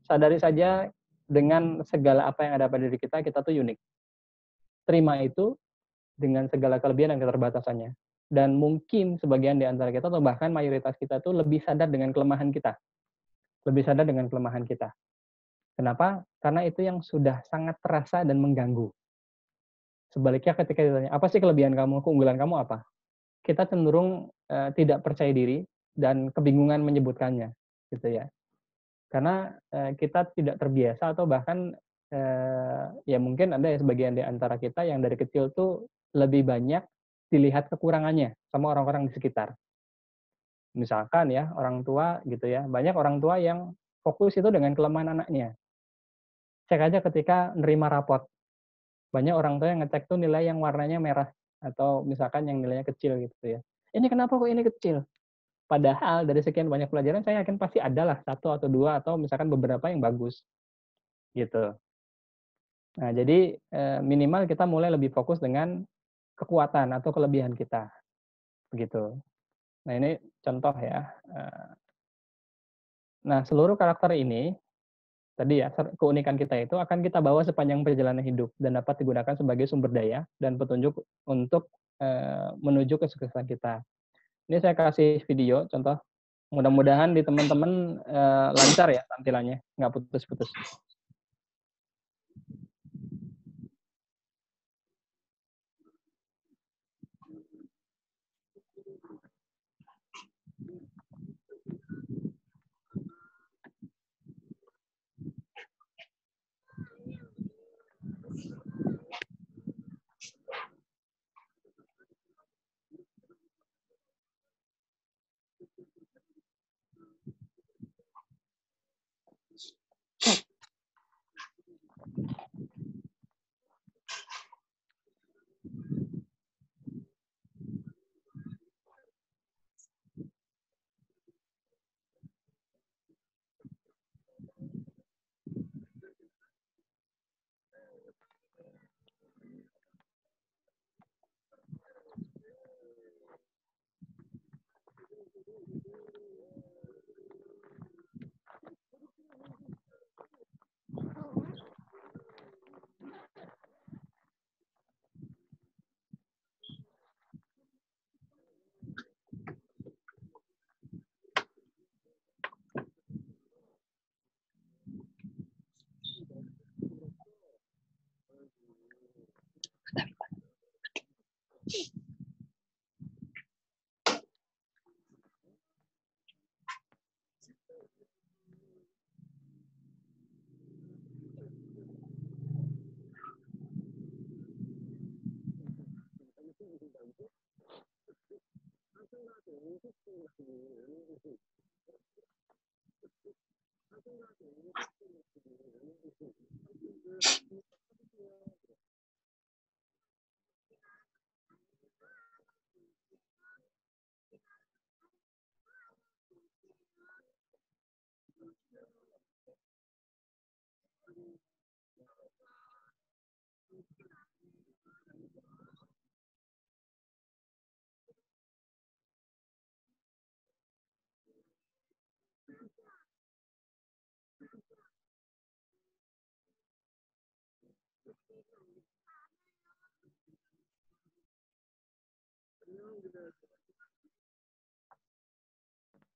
sadari saja dengan segala apa yang ada pada diri kita tuh unik. Terima itu dengan segala kelebihan dan keterbatasannya. Dan mungkin sebagian di antara kita atau bahkan mayoritas kita tuh lebih sadar dengan kelemahan kita. Lebih sadar dengan kelemahan kita. Kenapa? Karena itu yang sudah sangat terasa dan mengganggu. Sebaliknya ketika ditanya, "Apa sih kelebihan kamu? Keunggulan kamu apa?" kita cenderung tidak percaya diri dan kebingungan menyebutkannya, gitu ya. Karena kita tidak terbiasa atau bahkan ya mungkin ada ya sebagian di antara kita yang dari kecil tuh lebih banyak dilihat kekurangannya sama orang-orang di sekitar. Misalkan ya orang tua gitu ya, banyak orang tua yang fokus itu dengan kelemahan anaknya. Cek aja ketika nerima rapot, banyak orang tua yang ngecek tuh nilai yang warnanya merah atau misalkan yang nilainya kecil gitu ya. Ini kenapa kok ini kecil? Padahal dari sekian banyak pelajaran saya yakin pasti ada lah 1 atau 2 atau misalkan beberapa yang bagus, gitu. Nah jadi, minimal kita mulai lebih fokus dengan kekuatan atau kelebihan kita, begitu. Nah ini contoh ya, nah seluruh karakter ini, tadi ya, keunikan kita itu akan kita bawa sepanjang perjalanan hidup dan dapat digunakan sebagai sumber daya dan petunjuk untuk, menuju kesuksesan kita. Ini saya kasih video contoh, mudah-mudahan di teman-teman, lancar ya tampilannya, nggak putus-putus.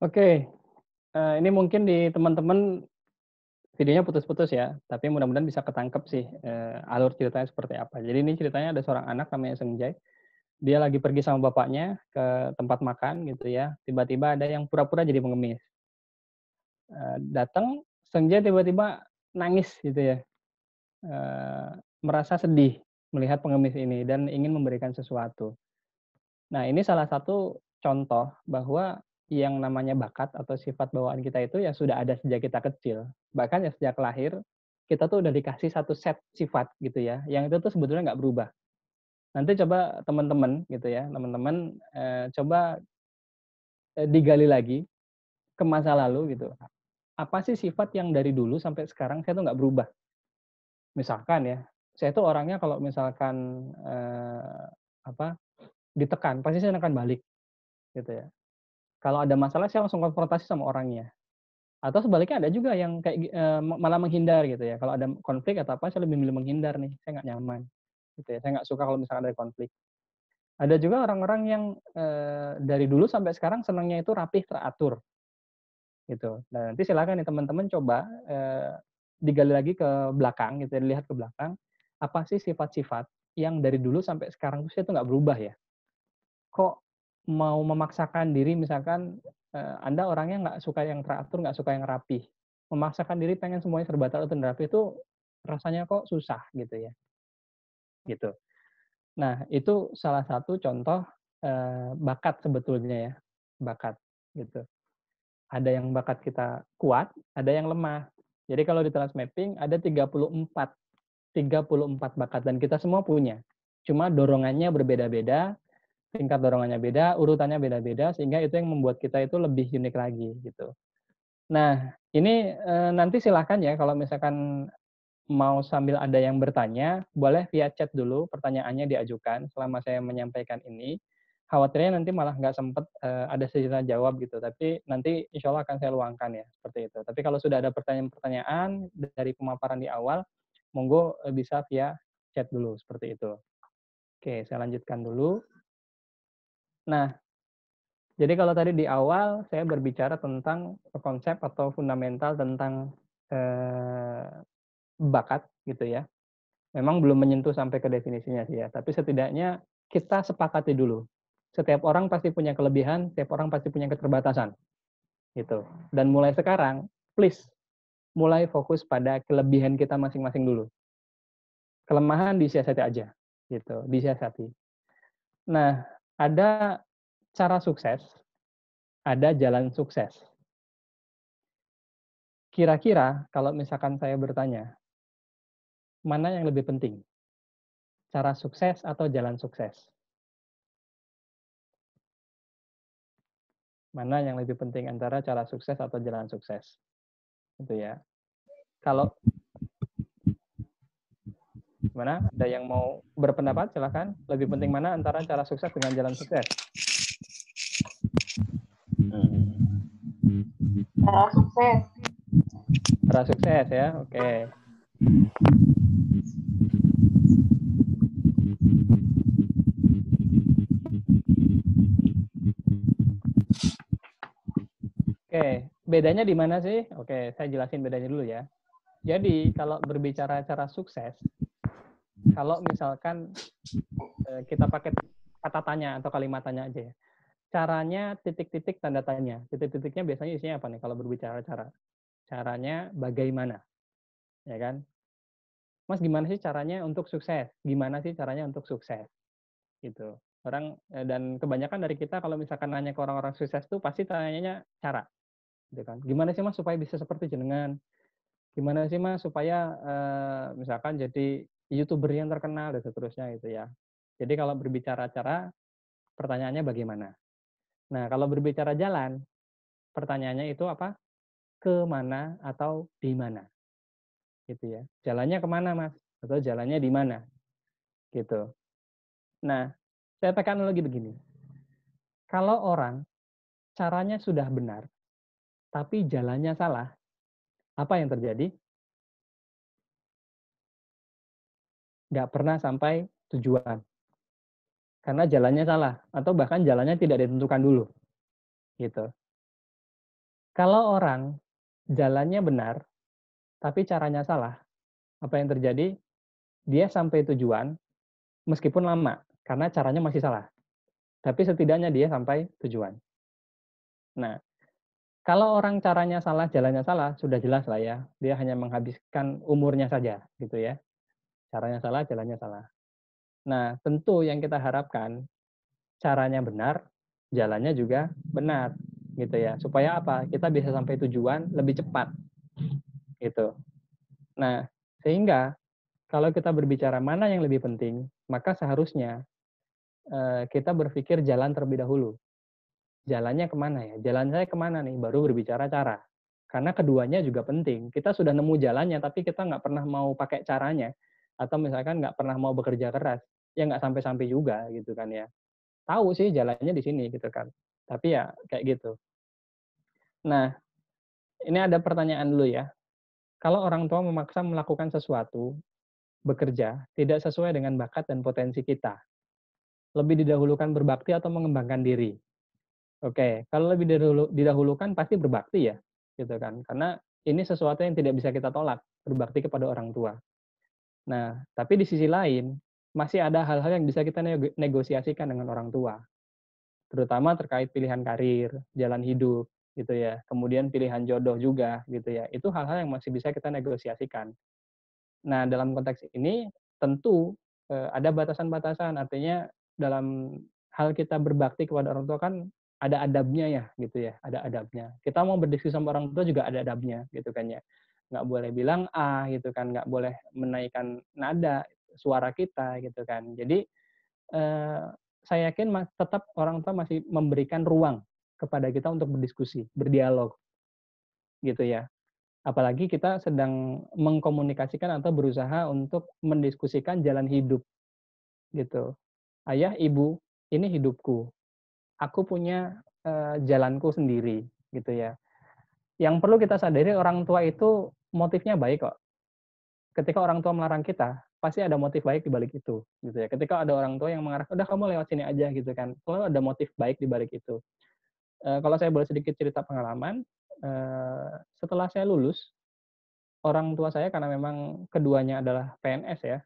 Oke, ini mungkin di teman-teman videonya putus-putus ya, tapi mudah-mudahan bisa ketangkep sih, alur ceritanya seperti apa. Jadi ini ceritanya ada seorang anak namanya Sengjai, dia lagi pergi sama bapaknya ke tempat makan gitu ya, tiba-tiba ada yang pura-pura jadi pengemis. Datang, Sengjai tiba-tiba nangis gitu ya, merasa sedih melihat pengemis ini dan ingin memberikan sesuatu. Nah, ini salah satu contoh bahwa yang namanya bakat atau sifat bawaan kita itu ya sudah ada sejak kita kecil. Bahkan ya sejak lahir, kita tuh udah dikasih satu set sifat gitu ya, yang itu tuh sebetulnya nggak berubah. Nanti coba teman-teman gitu ya, teman-teman, coba, digali lagi ke masa lalu gitu. Apa sih sifat yang dari dulu sampai sekarang saya tuh nggak berubah? Misalkan ya, saya tuh orangnya kalau misalkan, apa, ditekan, pasti saya akan balik, gitu ya. Kalau ada masalah saya langsung konfrontasi sama orangnya. Atau sebaliknya ada juga yang kayak malah menghindar gitu ya. Kalau ada konflik atau apa, saya lebih milih menghindar nih, saya nggak nyaman, gitu ya. Saya nggak suka kalau misalkan ada konflik. Ada juga orang-orang yang, dari dulu sampai sekarang senangnya itu rapih, teratur, gitu. Nah, nanti silakan nih teman-teman coba, digali lagi ke belakang gitu ya, dilihat ke belakang, apa sih sifat-sifat yang dari dulu sampai sekarang tuh saya tuh nggak berubah ya? Kok mau memaksakan diri, misalkan Anda orangnya nggak suka yang teratur, nggak suka yang rapih. Memaksakan diri pengen semuanya serba teratur dan rapi itu rasanya kok susah gitu ya, gitu. Nah, itu salah satu contoh bakat sebetulnya ya, bakat gitu. Ada yang bakat kita kuat, ada yang lemah. Jadi kalau di transmapping ada 34 bakat dan kita semua punya. Cuma dorongannya berbeda-beda, tingkat dorongannya beda, urutannya beda-beda, sehingga itu yang membuat kita itu lebih unik lagi gitu. Nah, ini nanti silahkan ya kalau misalkan mau sambil ada yang bertanya, boleh via chat dulu pertanyaannya diajukan selama saya menyampaikan ini. Khawatirnya nanti malah nggak sempat ada sisa jawab gitu, tapi nanti insya Allah akan saya luangkan ya, seperti itu. Tapi kalau sudah ada pertanyaan-pertanyaan dari pemaparan di awal, monggo bisa via chat dulu, seperti itu. Oke, saya lanjutkan dulu. Nah, jadi kalau tadi di awal saya berbicara tentang konsep atau fundamental tentang bakat gitu ya. Memang belum menyentuh sampai ke definisinya sih ya, tapi setidaknya kita sepakati dulu. Setiap orang pasti punya kelebihan, setiap orang pasti punya keterbatasan, gitu. Dan mulai sekarang, please, mulai fokus pada kelebihan kita masing-masing dulu. Kelemahan disiasati aja, gitu, disiasati. Nah, ada cara sukses, ada jalan sukses. Kira-kira kalau misalkan saya bertanya, mana yang lebih penting? Cara sukses atau jalan sukses? Mana yang lebih penting antara cara sukses atau jalan sukses? Gitu ya. Kalau gimana? Ada yang mau berpendapat? Silakan. Lebih penting mana antara cara sukses dengan jalan sukses? Cara sukses. Cara sukses ya. Oke. Oke, bedanya di mana sih? Oke, saya jelasin bedanya dulu ya. Jadi, kalau berbicara cara sukses, kalau misalkan kita pakai kata tanya atau kalimat tanya aja ya. Caranya titik-titik tanda tanya. Titik-titiknya biasanya isinya apa nih kalau berbicara cara? Caranya bagaimana? Ya kan? Mas, gimana sih caranya untuk sukses? Gimana sih caranya untuk sukses? Gitu. Orang dan kebanyakan dari kita kalau misalkan nanya ke orang-orang sukses tuh pasti tanyanya cara. Gitu kan. Gimana sih Mas supaya bisa seperti jenengan? Gimana sih Mas supaya misalkan jadi YouTuber yang terkenal dan seterusnya gitu ya. Jadi kalau berbicara cara, pertanyaannya bagaimana? Nah, kalau berbicara jalan, pertanyaannya itu apa? Kemana atau di mana? Gitu ya. Jalannya kemana Mas? Atau jalannya di mana? Gitu. Nah, saya pakai analogi begini. Kalau orang caranya sudah benar, tapi jalannya salah, apa yang terjadi? Nggak pernah sampai tujuan. Karena jalannya salah, atau bahkan jalannya tidak ditentukan dulu. Gitu. Kalau orang jalannya benar, tapi caranya salah, apa yang terjadi? Dia sampai tujuan, meskipun lama, karena caranya masih salah. Tapi setidaknya dia sampai tujuan. Nah, kalau orang caranya salah, jalannya salah, sudah jelas lah ya. Dia hanya menghabiskan umurnya saja, gitu ya. Caranya salah, jalannya salah. Nah, tentu yang kita harapkan, caranya benar, jalannya juga benar, gitu ya. Supaya apa? Kita bisa sampai tujuan lebih cepat, gitu. Nah, sehingga kalau kita berbicara mana yang lebih penting, maka seharusnya kita berpikir jalan terlebih dahulu. Jalannya kemana ya? Jalan saya kemana nih? Baru berbicara cara. Karena keduanya juga penting. Kita sudah nemu jalannya, tapi kita nggak pernah mau pakai caranya. Atau misalkan nggak pernah mau bekerja keras. Ya nggak sampai-sampai juga gitu kan ya. Tahu sih jalannya di sini gitu kan. Tapi ya kayak gitu. Nah, ini ada pertanyaan dulu ya. Kalau orang tua memaksa melakukan sesuatu, bekerja, tidak sesuai dengan bakat dan potensi kita, lebih didahulukan berbakti atau mengembangkan diri? Oke, kalau lebih didahulukan pasti berbakti ya, gitu kan. Karena ini sesuatu yang tidak bisa kita tolak, berbakti kepada orang tua. Nah, tapi di sisi lain, masih ada hal-hal yang bisa kita negosiasikan dengan orang tua. terutama terkait pilihan karir, jalan hidup, gitu ya. Kemudian pilihan jodoh juga, gitu ya. Itu hal-hal yang masih bisa kita negosiasikan. Nah, dalam konteks ini tentu ada batasan-batasan, artinya dalam hal kita berbakti kepada orang tua kan ada adabnya ya, gitu ya, ada adabnya. Kita mau berdiskusi sama orang tua juga ada adabnya, gitu kan ya. Nggak boleh bilang A, gitu kan, nggak boleh menaikkan nada suara kita, gitu kan. Jadi saya yakin tetap orang tua masih memberikan ruang kepada kita untuk berdiskusi, berdialog, gitu ya. Apalagi kita sedang mengkomunikasikan atau berusaha untuk mendiskusikan jalan hidup, gitu. Ayah, ibu, ini hidupku. Aku punya jalanku sendiri, gitu ya. Yang perlu kita sadari orang tua itu motifnya baik kok. Ketika orang tua melarang kita, pasti ada motif baik di balik itu, gitu ya. Ketika ada orang tua yang mengarah, udah kamu lewat sini aja, gitu kan. Selalu ada motif baik di balik itu. Kalau saya boleh sedikit cerita pengalaman, setelah saya lulus, orang tua saya karena memang keduanya adalah PNS ya,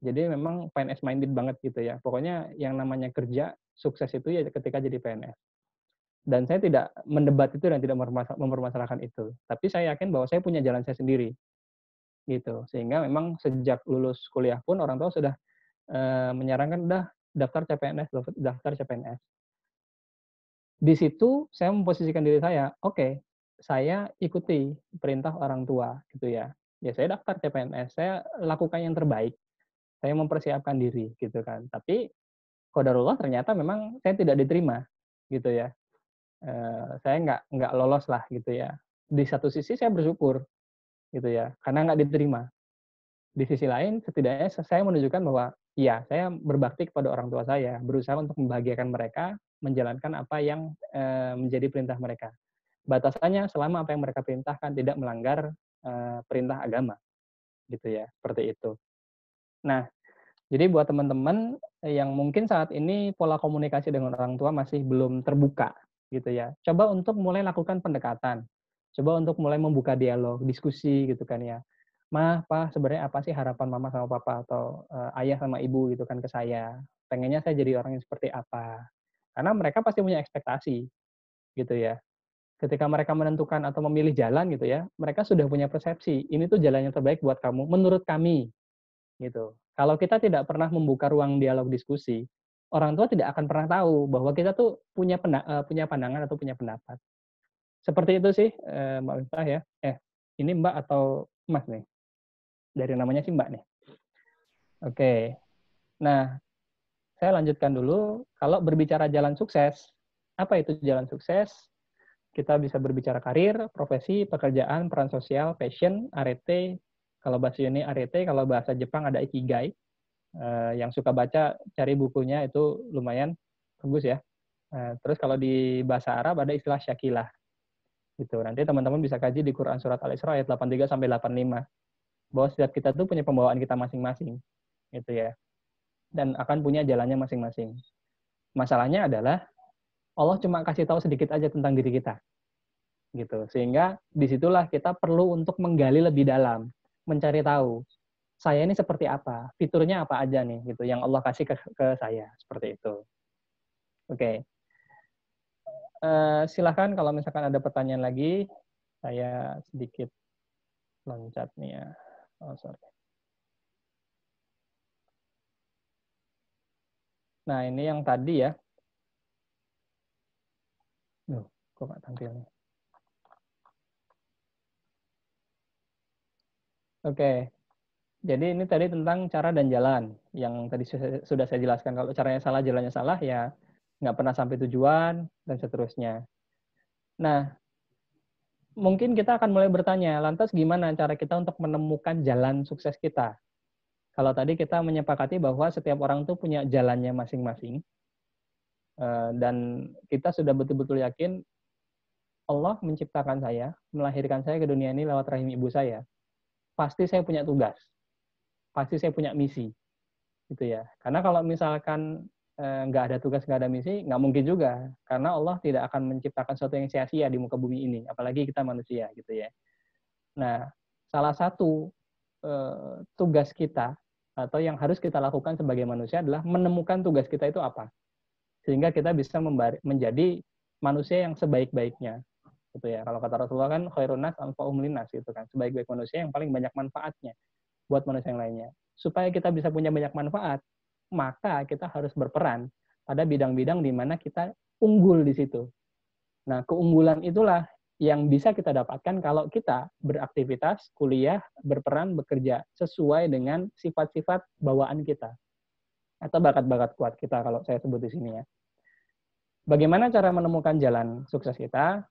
jadi memang PNS minded banget gitu ya. Pokoknya yang namanya kerja, sukses itu ya ketika jadi PNS. Dan saya tidak mendebat itu dan tidak mempermasalahkan itu. Tapi saya yakin bahwa saya punya jalan saya sendiri, gitu. Sehingga memang sejak lulus kuliah pun orang tua sudah menyarankan, udah daftar CPNS, daftar CPNS. Di situ saya memposisikan diri saya, oke, saya ikuti perintah orang tua, gitu ya. Ya saya daftar CPNS, saya lakukan yang terbaik, saya mempersiapkan diri, gitu kan. Tapi qadarullah ternyata memang saya tidak diterima, gitu ya. Saya nggak lolos lah, gitu ya. Di satu sisi saya bersyukur, gitu ya, karena nggak diterima. Di sisi lain, setidaknya saya menunjukkan bahwa, iya, saya berbakti kepada orang tua saya, berusaha untuk membahagiakan mereka, menjalankan apa yang menjadi perintah mereka. Batasannya selama apa yang mereka perintahkan tidak melanggar perintah agama, gitu ya, seperti itu. Nah, jadi buat teman-teman yang mungkin saat ini pola komunikasi dengan orang tua masih belum terbuka, gitu ya. Coba untuk mulai lakukan pendekatan. Coba untuk mulai membuka dialog, diskusi gitu kan ya. "Ma, Pa, sebenarnya apa sih harapan Mama sama Papa atau Ayah sama Ibu gitu kan ke saya? Pengennya saya jadi orang yang seperti apa?" Karena mereka pasti punya ekspektasi, gitu ya. Ketika mereka menentukan atau memilih jalan gitu ya, mereka sudah punya persepsi, ini tuh jalan yang terbaik buat kamu menurut kami, gitu. Kalau kita tidak pernah membuka ruang dialog diskusi, orang tua tidak akan pernah tahu bahwa kita tuh punya pandangan atau punya pendapat. Seperti itu sih, Mbak Miftah ya. Ini Mbak atau Mas nih? Dari namanya sih Mbak nih. Oke. Nah, saya lanjutkan dulu. Kalau berbicara jalan sukses, apa itu jalan sukses? Kita bisa berbicara karir, profesi, pekerjaan, peran sosial, passion, arete. Kalau bahasa ini arete, kalau bahasa Jepang ada ikigai. Yang suka baca, cari bukunya itu lumayan bagus ya. Terus kalau di bahasa Arab ada istilah syakilah. Gitu. Nanti teman-teman bisa kaji di Quran Surat Al-Isra ayat 83 sampai 85. Bahwa setiap kita tuh punya pembawaan kita masing-masing. Gitu ya. Dan akan punya jalannya masing-masing. Masalahnya adalah Allah cuma kasih tahu sedikit aja tentang diri kita. Gitu. Sehingga disitulah kita perlu untuk menggali lebih dalam. Mencari tahu. Saya ini seperti apa? Fiturnya apa aja nih? Gitu. Yang Allah kasih ke saya. Seperti itu. Oke. Silahkan kalau misalkan ada pertanyaan lagi, saya sedikit loncat nih ya. Oh, sorry. Nah, ini yang tadi ya. Duh, kok nggak tampil nih. Oke. Jadi ini tadi tentang cara dan jalan. Yang tadi sudah saya jelaskan. Kalau caranya salah, jalannya salah, ya nggak pernah sampai tujuan, dan seterusnya. Nah, mungkin kita akan mulai bertanya, lantas gimana cara kita untuk menemukan jalan sukses kita? Kalau tadi kita menyepakati bahwa setiap orang tuh punya jalannya masing-masing, dan kita sudah betul-betul yakin Allah menciptakan saya, melahirkan saya ke dunia ini lewat rahim ibu saya. Pasti saya punya tugas, pasti saya punya misi, gitu ya. Karena kalau misalkan nggak ada tugas, nggak ada misi, nggak mungkin juga. Karena Allah tidak akan menciptakan sesuatu yang sia-sia di muka bumi ini, apalagi kita manusia, gitu ya. Nah, salah satu tugas kita atau yang harus kita lakukan sebagai manusia adalah menemukan tugas kita itu apa. sehingga kita bisa menjadi manusia yang sebaik-baiknya. Gitu ya. Kalau kata Rasulullah kan khairun nas anfa'uhum linnas gitu kan. Sebaik-baik manusia yang paling banyak manfaatnya buat manusia yang lainnya. Supaya kita bisa punya banyak manfaat, maka kita harus berperan pada bidang-bidang di mana kita unggul di situ. Nah, keunggulan itulah yang bisa kita dapatkan kalau kita beraktivitas, kuliah, berperan, bekerja sesuai dengan sifat-sifat bawaan kita atau bakat-bakat kuat kita kalau saya sebut di sini ya. Bagaimana cara menemukan jalan sukses kita?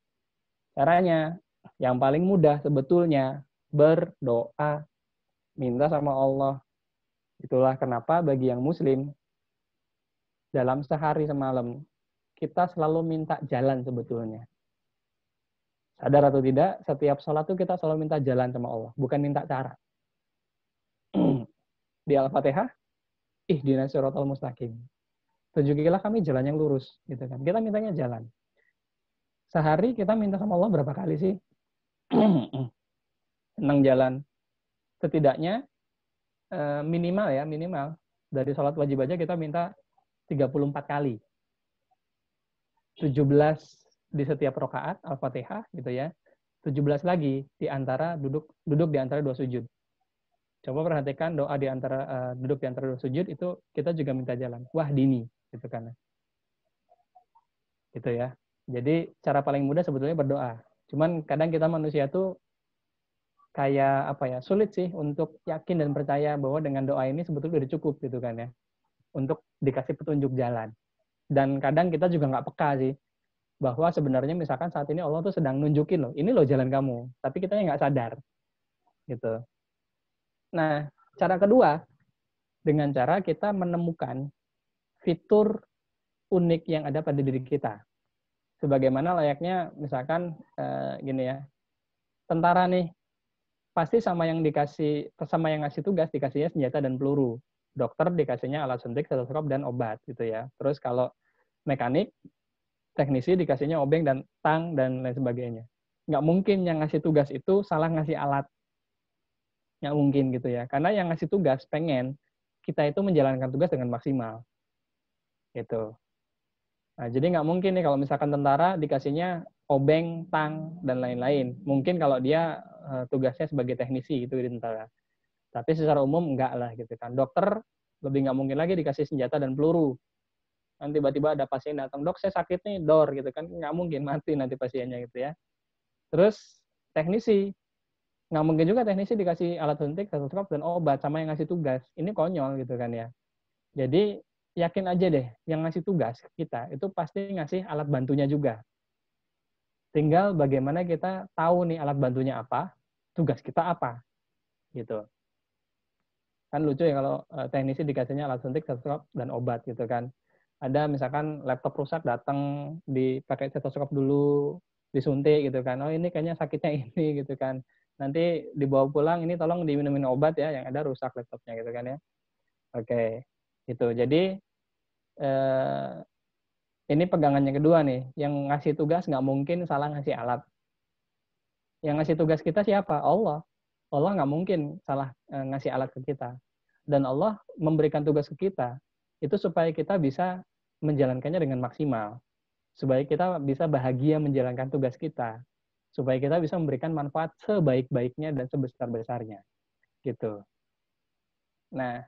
Caranya yang paling mudah sebetulnya berdoa, minta sama Allah. Itulah kenapa bagi yang muslim dalam sehari semalam kita selalu minta jalan sebetulnya. Sadar atau tidak, setiap sholat itu kita selalu minta jalan sama Allah, bukan minta cara. Di Al-Fatihah, ihdinas siratal mustaqim. Tunjukilah kami jalan yang lurus, gitu kan. Kita mintanya jalan. Sehari kita minta sama Allah berapa kali sih? Senang jalan. Setidaknya minimal dari sholat wajib aja kita minta 34 kali. 17 di setiap rakaat Al-Fatihah gitu ya. 17 lagi di antara duduk di antara dua sujud. Coba perhatikan doa di antara duduk di antara dua sujud itu kita juga minta jalan. Wah, dini gitu kan. Gitu ya. Jadi cara paling mudah sebetulnya berdoa. Cuman kadang kita manusia tuh kayak sulit sih untuk yakin dan percaya bahwa dengan doa ini sebetulnya udah cukup gitu kan ya. Untuk dikasih petunjuk jalan. Dan kadang kita juga nggak peka sih bahwa sebenarnya misalkan saat ini Allah tuh sedang nunjukin loh, ini loh jalan kamu, tapi kita nggak sadar, gitu. Nah, cara kedua, dengan cara kita menemukan fitur unik yang ada pada diri kita. Sebagaimana layaknya misalkan gini ya, tentara nih, pasti sama yang ngasih tugas dikasihnya senjata dan peluru. Dokter dikasihnya alat suntik, stetoskop dan obat, gitu ya. Terus kalau mekanik, teknisi dikasihnya obeng dan tang dan lain sebagainya. Nggak mungkin yang ngasih tugas itu salah ngasih alat. Nggak mungkin gitu ya. Karena yang ngasih tugas pengen kita itu menjalankan tugas dengan maksimal. Gitu. Nah, jadi nggak mungkin nih kalau misalkan tentara dikasihnya obeng, tang, dan lain-lain. Mungkin kalau dia tugasnya sebagai teknisi gitu di tentara. Tapi secara umum enggak lah gitu kan. Dokter lebih nggak mungkin lagi dikasih senjata dan peluru. Nanti tiba-tiba ada pasien datang, dok saya sakit nih, dor gitu kan, nggak mungkin, mati nanti pasiennya gitu ya. Terus teknisi, nggak mungkin juga teknisi dikasih alat suntik, stetoskop dan obat sama yang ngasih tugas, ini konyol gitu kan ya. Jadi yakin aja deh, yang ngasih tugas kita itu pasti ngasih alat bantunya juga. Tinggal bagaimana kita tahu nih alat bantunya apa, tugas kita apa, gitu. Kan lucu ya kalau teknisi dikasihnya alat suntik, stetoskop dan obat gitu kan. Ada misalkan laptop rusak datang dipakai stetoskop dulu, disuntik gitu kan. Oh ini kayaknya sakitnya ini gitu kan. Nanti dibawa pulang ini tolong diminumin obat ya yang ada rusak laptopnya gitu kan ya. Oke. Gitu. Jadi ini pegangannya kedua nih. Yang ngasih tugas nggak mungkin salah ngasih alat. Yang ngasih tugas kita siapa? Allah. Allah nggak mungkin salah ngasih alat ke kita. Dan Allah memberikan tugas ke kita itu supaya kita bisa menjalankannya dengan maksimal. Supaya kita bisa bahagia menjalankan tugas kita. Supaya kita bisa memberikan manfaat sebaik-baiknya dan sebesar-besarnya. Gitu. Nah,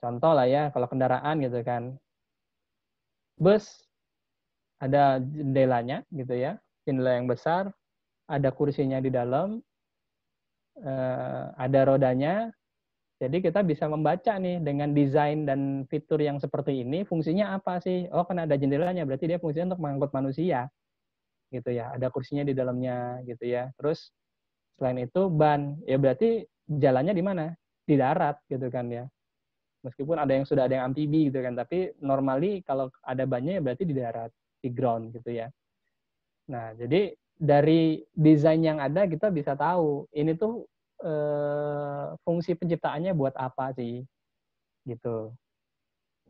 contoh lah ya, kalau kendaraan gitu kan. Bus, ada jendelanya gitu ya. Jendela yang besar, ada kursinya di dalam, ada rodanya. Jadi kita bisa membaca nih dengan desain dan fitur yang seperti ini, fungsinya apa sih? Oh, karena ada jendelanya, berarti dia fungsinya untuk mengangkut manusia. Gitu ya, ada kursinya di dalamnya gitu ya. Terus selain itu ban, ya berarti jalannya di mana? Di darat gitu kan ya. Meskipun ada yang amfibi gitu kan, tapi normally kalau ada bannya ya berarti di darat, di ground gitu ya. Nah, jadi dari desain yang ada kita bisa tahu ini tuh fungsi penciptaannya buat apa sih, gitu.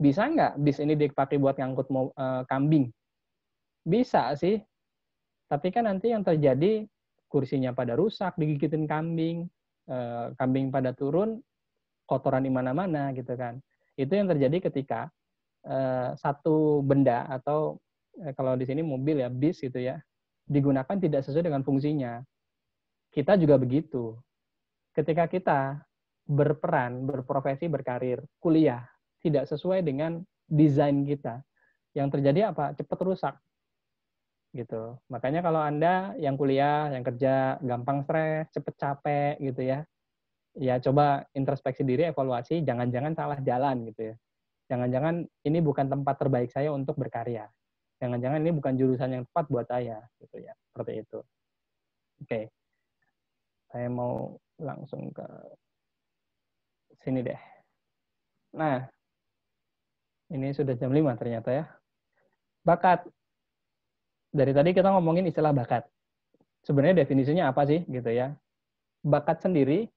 Bisa nggak bis ini dipakai buat ngangkut kambing? Bisa sih, tapi kan nanti yang terjadi kursinya pada rusak, digigitin kambing, kambing pada turun, kotoran di mana-mana gitu kan. Itu yang terjadi ketika satu benda atau kalau di sini mobil ya, bis gitu ya, digunakan tidak sesuai dengan fungsinya. Kita juga begitu. Ketika kita berperan, berprofesi, berkarir, kuliah, tidak sesuai dengan desain kita, yang terjadi apa? Cepat rusak. Gitu. Makanya kalau Anda yang kuliah, yang kerja, gampang stres, cepat capek gitu ya coba introspeksi diri, evaluasi, jangan-jangan salah jalan gitu ya. Jangan-jangan ini bukan tempat terbaik saya untuk berkarya. Jangan-jangan ini bukan jurusan yang tepat buat saya gitu ya. Seperti itu. Oke. Saya mau langsung ke sini deh. Nah, ini sudah jam 5 ternyata ya. Bakat. Dari tadi kita ngomongin istilah bakat. Sebenarnya definisinya apa sih gitu ya. Bakat sendiri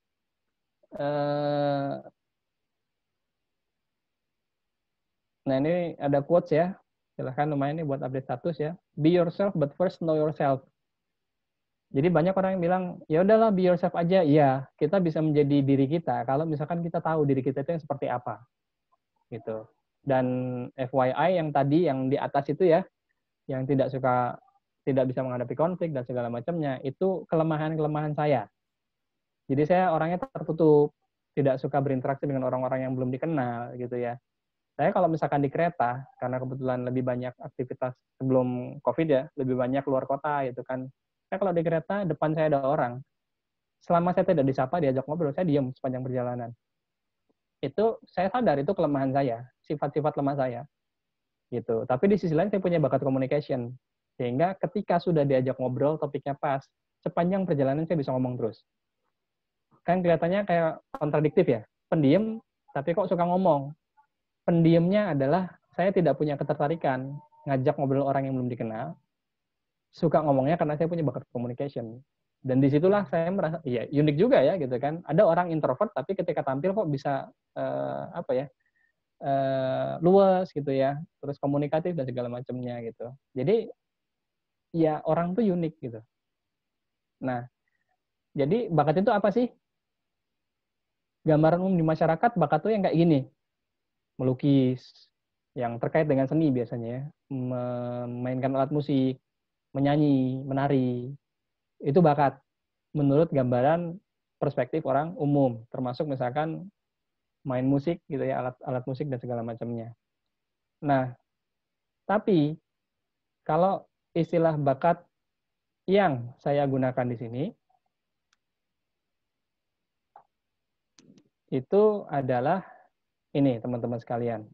nah ini ada quotes ya. Silahkan lumayan nih buat update status ya. Be yourself but first know yourself. Jadi banyak orang yang bilang, ya udahlah be yourself aja. Iya, kita bisa menjadi diri kita kalau misalkan kita tahu diri kita itu yang seperti apa. Gitu. Dan FYI yang tadi yang di atas itu ya, yang tidak bisa menghadapi konflik dan segala macamnya, itu kelemahan-kelemahan saya. Jadi saya orangnya tertutup, tidak suka berinteraksi dengan orang-orang yang belum dikenal gitu ya. Saya kalau misalkan di kereta, karena kebetulan lebih banyak aktivitas sebelum COVID ya, lebih banyak keluar kota gitu kan. Saya kalau di kereta, depan saya ada orang. Selama saya tidak disapa, diajak ngobrol, saya diam sepanjang perjalanan. Itu saya sadar itu kelemahan saya, sifat-sifat lemah saya. Gitu. Tapi di sisi lain saya punya bakat communication. Sehingga ketika sudah diajak ngobrol, topiknya pas, sepanjang perjalanan saya bisa ngomong terus. Kan kelihatannya kayak kontradiktif ya. Pendiam, tapi kok suka ngomong. Pendiamnya adalah saya tidak punya ketertarikan ngajak ngobrol orang yang belum dikenal, suka ngomongnya karena saya punya bakat communication. Dan disitulah saya merasa, ya unik juga ya gitu kan. Ada orang introvert tapi ketika tampil kok bisa luas gitu ya, terus komunikatif dan segala macamnya gitu. Jadi ya orang tuh unik gitu. Nah, jadi bakat itu apa sih? Gambaran umum di masyarakat bakat tuh yang kayak gini. Melukis, yang terkait dengan seni biasanya ya, memainkan alat musik, menyanyi, menari, itu bakat menurut gambaran perspektif orang umum, termasuk misalkan main musik gitu ya, alat musik dan segala macamnya. Nah, tapi kalau istilah bakat yang saya gunakan di sini itu adalah ini teman-teman sekalian.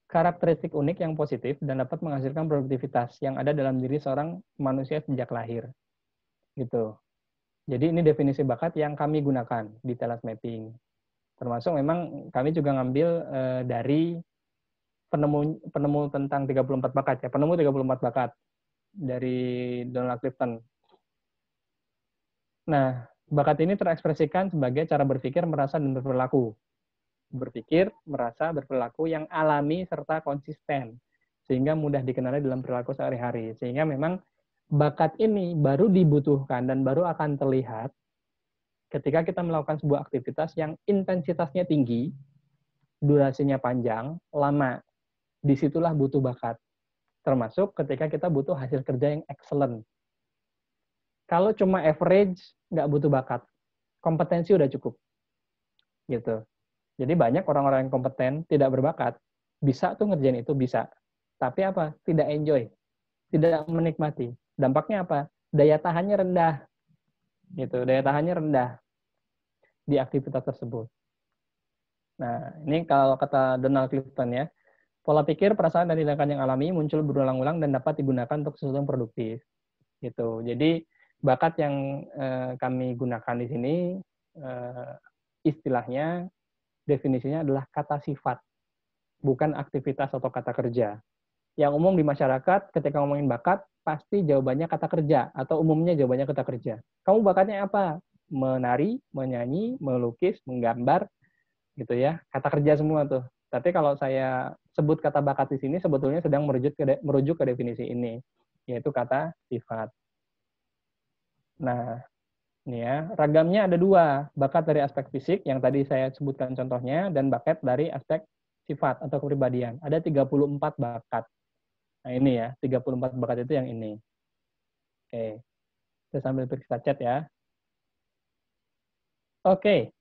Karakteristik unik yang positif dan dapat menghasilkan produktivitas yang ada dalam diri seorang manusia sejak lahir. Gitu. Jadi ini definisi bakat yang kami gunakan di Talas Mapping. Termasuk memang kami juga ngambil dari penemu tentang 34 bakat ya, penemu 34 bakat dari Donald Clifton. Nah, bakat ini terekspresikan sebagai cara berpikir, merasa, dan berperilaku. Berpikir, merasa, berperilaku yang alami serta konsisten, sehingga mudah dikenali dalam perilaku sehari-hari. Sehingga memang bakat ini baru dibutuhkan dan baru akan terlihat ketika kita melakukan sebuah aktivitas yang intensitasnya tinggi, durasinya panjang, lama. Disitulah butuh bakat. Termasuk ketika kita butuh hasil kerja yang excellent. Kalau cuma average, nggak butuh bakat. Kompetensi udah cukup. Gitu. Jadi banyak orang-orang yang kompeten, tidak berbakat, bisa tuh ngerjain itu, bisa. Tapi apa? Tidak enjoy. Tidak menikmati. Dampaknya apa? Daya tahannya rendah. Gitu. Daya tahannya rendah di aktivitas tersebut. Nah, ini kalau kata Donald Clifton ya, pola pikir, perasaan, dan tindakan yang alami muncul berulang-ulang dan dapat digunakan untuk sesuatu yang produktif. Gitu. Jadi bakat yang kami gunakan di sini istilahnya definisinya adalah kata sifat, bukan aktivitas atau kata kerja. Yang umum di masyarakat ketika ngomongin bakat pasti jawabannya kata kerja atau umumnya jawabannya kata kerja. Kamu bakatnya apa? Menari, menyanyi, melukis, menggambar, gitu ya. Kata kerja semua tuh. Tapi kalau saya sebut kata bakat di sini sebetulnya sedang merujuk ke definisi ini, yaitu kata sifat. Nah, ini ya, ragamnya ada dua, bakat dari aspek fisik yang tadi saya sebutkan contohnya dan bakat dari aspek sifat atau kepribadian. Ada 34 bakat. Nah ini ya, 34 bakat itu yang ini. Oke, kita sambil periksa chat ya. Oke,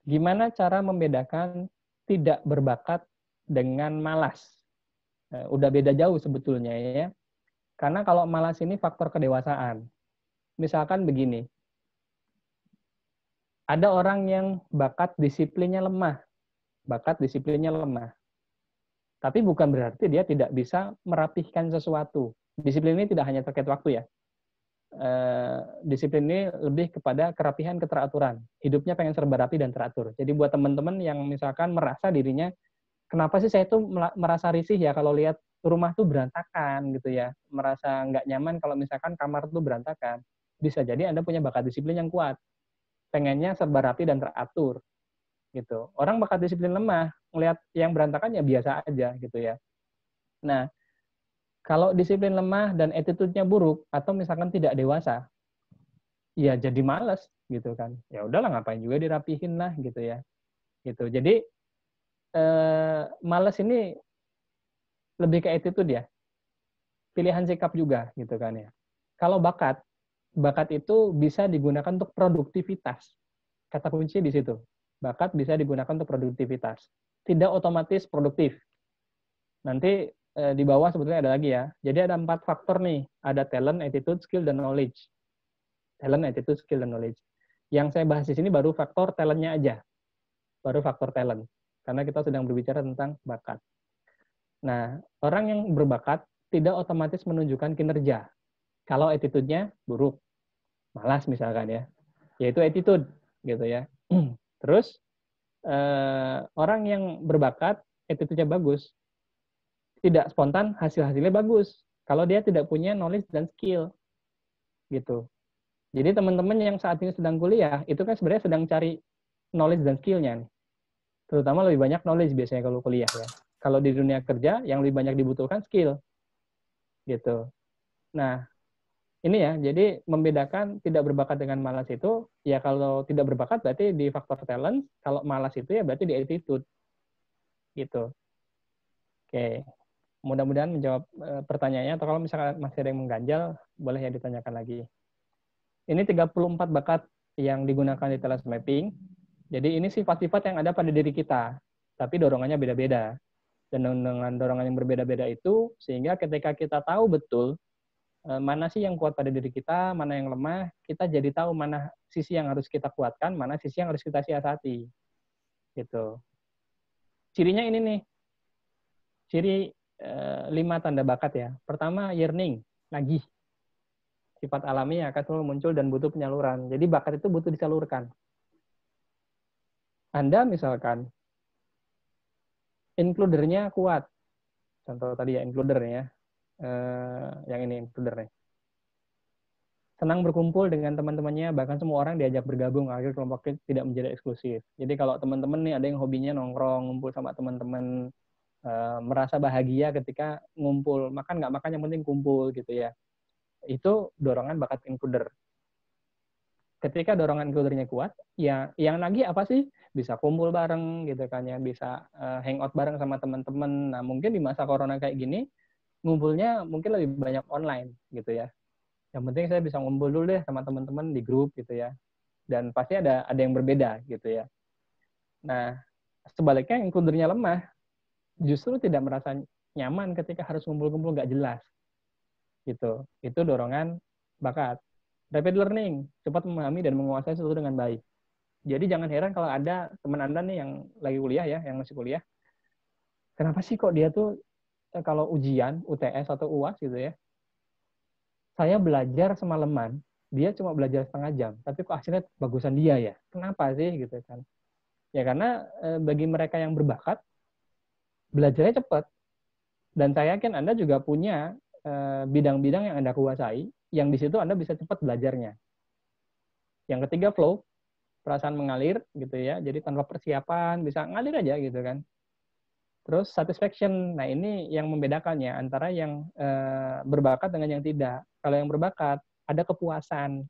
gimana cara membedakan tidak berbakat dengan malas? Udah beda jauh sebetulnya ya. Karena kalau malas ini faktor kedewasaan. Misalkan begini, ada orang yang bakat disiplinnya lemah. Bakat disiplinnya lemah. Tapi bukan berarti dia tidak bisa merapihkan sesuatu. Disiplin ini tidak hanya terkait waktu ya. Disiplin ini lebih kepada kerapihan, keteraturan. Hidupnya pengen serba rapi dan teratur. Jadi buat teman-teman yang misalkan merasa dirinya, kenapa sih saya tuh merasa risih ya kalau lihat rumah tuh berantakan gitu ya. Merasa nggak nyaman kalau misalkan kamar tuh berantakan. Bisa jadi Anda punya bakat disiplin yang kuat. Pengennya serba rapi dan teratur. Gitu. Orang bakat disiplin lemah, ngelihat yang berantakan ya biasa aja gitu ya. Nah, kalau disiplin lemah dan attitude-nya buruk atau misalkan tidak dewasa, ya jadi malas gitu kan. Ya udahlah ngapain juga dirapihin lah gitu ya. Gitu. Jadi malas ini lebih ke attitude ya. Pilihan sikap juga gitu kan ya. Kalau bakat itu bisa digunakan untuk produktivitas. Kata kunci di situ. Bakat bisa digunakan untuk produktivitas. Tidak otomatis produktif. Nanti di bawah sebetulnya ada lagi ya. Jadi ada 4 faktor nih. Ada talent, attitude, skill, dan knowledge. Talent, attitude, skill, dan knowledge. Yang saya bahas di sini baru faktor talent-nya aja. Baru faktor talent. Karena kita sedang berbicara tentang bakat. Nah, orang yang berbakat tidak otomatis menunjukkan kinerja. Kalau attitude-nya buruk. Malas misalkan ya. Yaitu attitude. Gitu ya. Terus, orang yang berbakat, attitude-nya bagus. Tidak spontan, hasil-hasilnya bagus. Kalau dia tidak punya knowledge dan skill. Gitu. Jadi teman-teman yang saat ini sedang kuliah, itu kan sebenarnya sedang cari knowledge dan skill-nya nih. Terutama lebih banyak knowledge biasanya kalau kuliah ya. Kalau di dunia kerja, yang lebih banyak dibutuhkan skill. Gitu. Nah, ini ya, jadi membedakan tidak berbakat dengan malas itu, ya kalau tidak berbakat berarti di faktor talent, kalau malas itu ya berarti di attitude. Gitu. Oke. Mudah-mudahan menjawab pertanyaannya, atau kalau misalkan masih ada yang mengganjal, boleh ya ditanyakan lagi. Ini 34 bakat yang digunakan di talent mapping. Jadi ini sifat-sifat yang ada pada diri kita, tapi dorongannya beda-beda. Dan dengan dorongan yang berbeda-beda itu, sehingga ketika kita tahu betul mana sih yang kuat pada diri kita, mana yang lemah, kita jadi tahu mana sisi yang harus kita kuatkan, mana sisi yang harus kita siasati. Gitu. Cirinya ini nih. Ciri 5 tanda bakat ya. Pertama, yearning, nagih. Sifat alami yang akan selalu muncul dan butuh penyaluran. Jadi bakat itu butuh disalurkan. Anda misalkan includernya kuat. Contoh tadi ya, includer ya. Yang ini includer nih. Senang berkumpul dengan teman-temannya, bahkan semua orang diajak bergabung, akhirnya kelompoknya tidak menjadi eksklusif. Jadi kalau teman-teman nih ada yang hobinya nongkrong, ngumpul sama teman-teman, merasa bahagia ketika ngumpul, makan nggak makan yang penting kumpul gitu ya. Itu dorongan bakat includer. Ketika dorongan includernya kuat, ya yang lagi apa sih? Bisa kumpul bareng gitu kan ya, bisa hangout bareng sama teman-teman. Nah, mungkin di masa corona kayak gini, ngumpulnya mungkin lebih banyak online gitu ya. Yang penting saya bisa ngumpul dulu deh sama teman-teman di grup gitu ya. Dan pasti ada yang berbeda gitu ya. Nah, sebaliknya includernya lemah, justru tidak merasa nyaman ketika harus ngumpul-ngumpul nggak jelas. Gitu. Itu dorongan bakat. Rapid learning, cepat memahami dan menguasai sesuatu dengan baik. Jadi jangan heran kalau ada teman Anda nih yang lagi kuliah ya, yang masih kuliah. Kenapa sih kok dia tuh kalau ujian, UTS atau UAS gitu ya, saya belajar semalaman, dia cuma belajar setengah jam, tapi kok hasilnya bagusan dia ya? Kenapa sih gitu kan? Ya karena bagi mereka yang berbakat, belajarnya cepat. Dan saya yakin Anda juga punya bidang-bidang yang Anda kuasai, yang di situ Anda bisa cepat belajarnya. Yang ketiga, flow, perasaan mengalir gitu ya. Jadi tanpa persiapan bisa ngalir aja gitu kan. Terus satisfaction, nah ini yang membedakannya antara yang berbakat dengan yang tidak. Kalau yang berbakat ada kepuasan,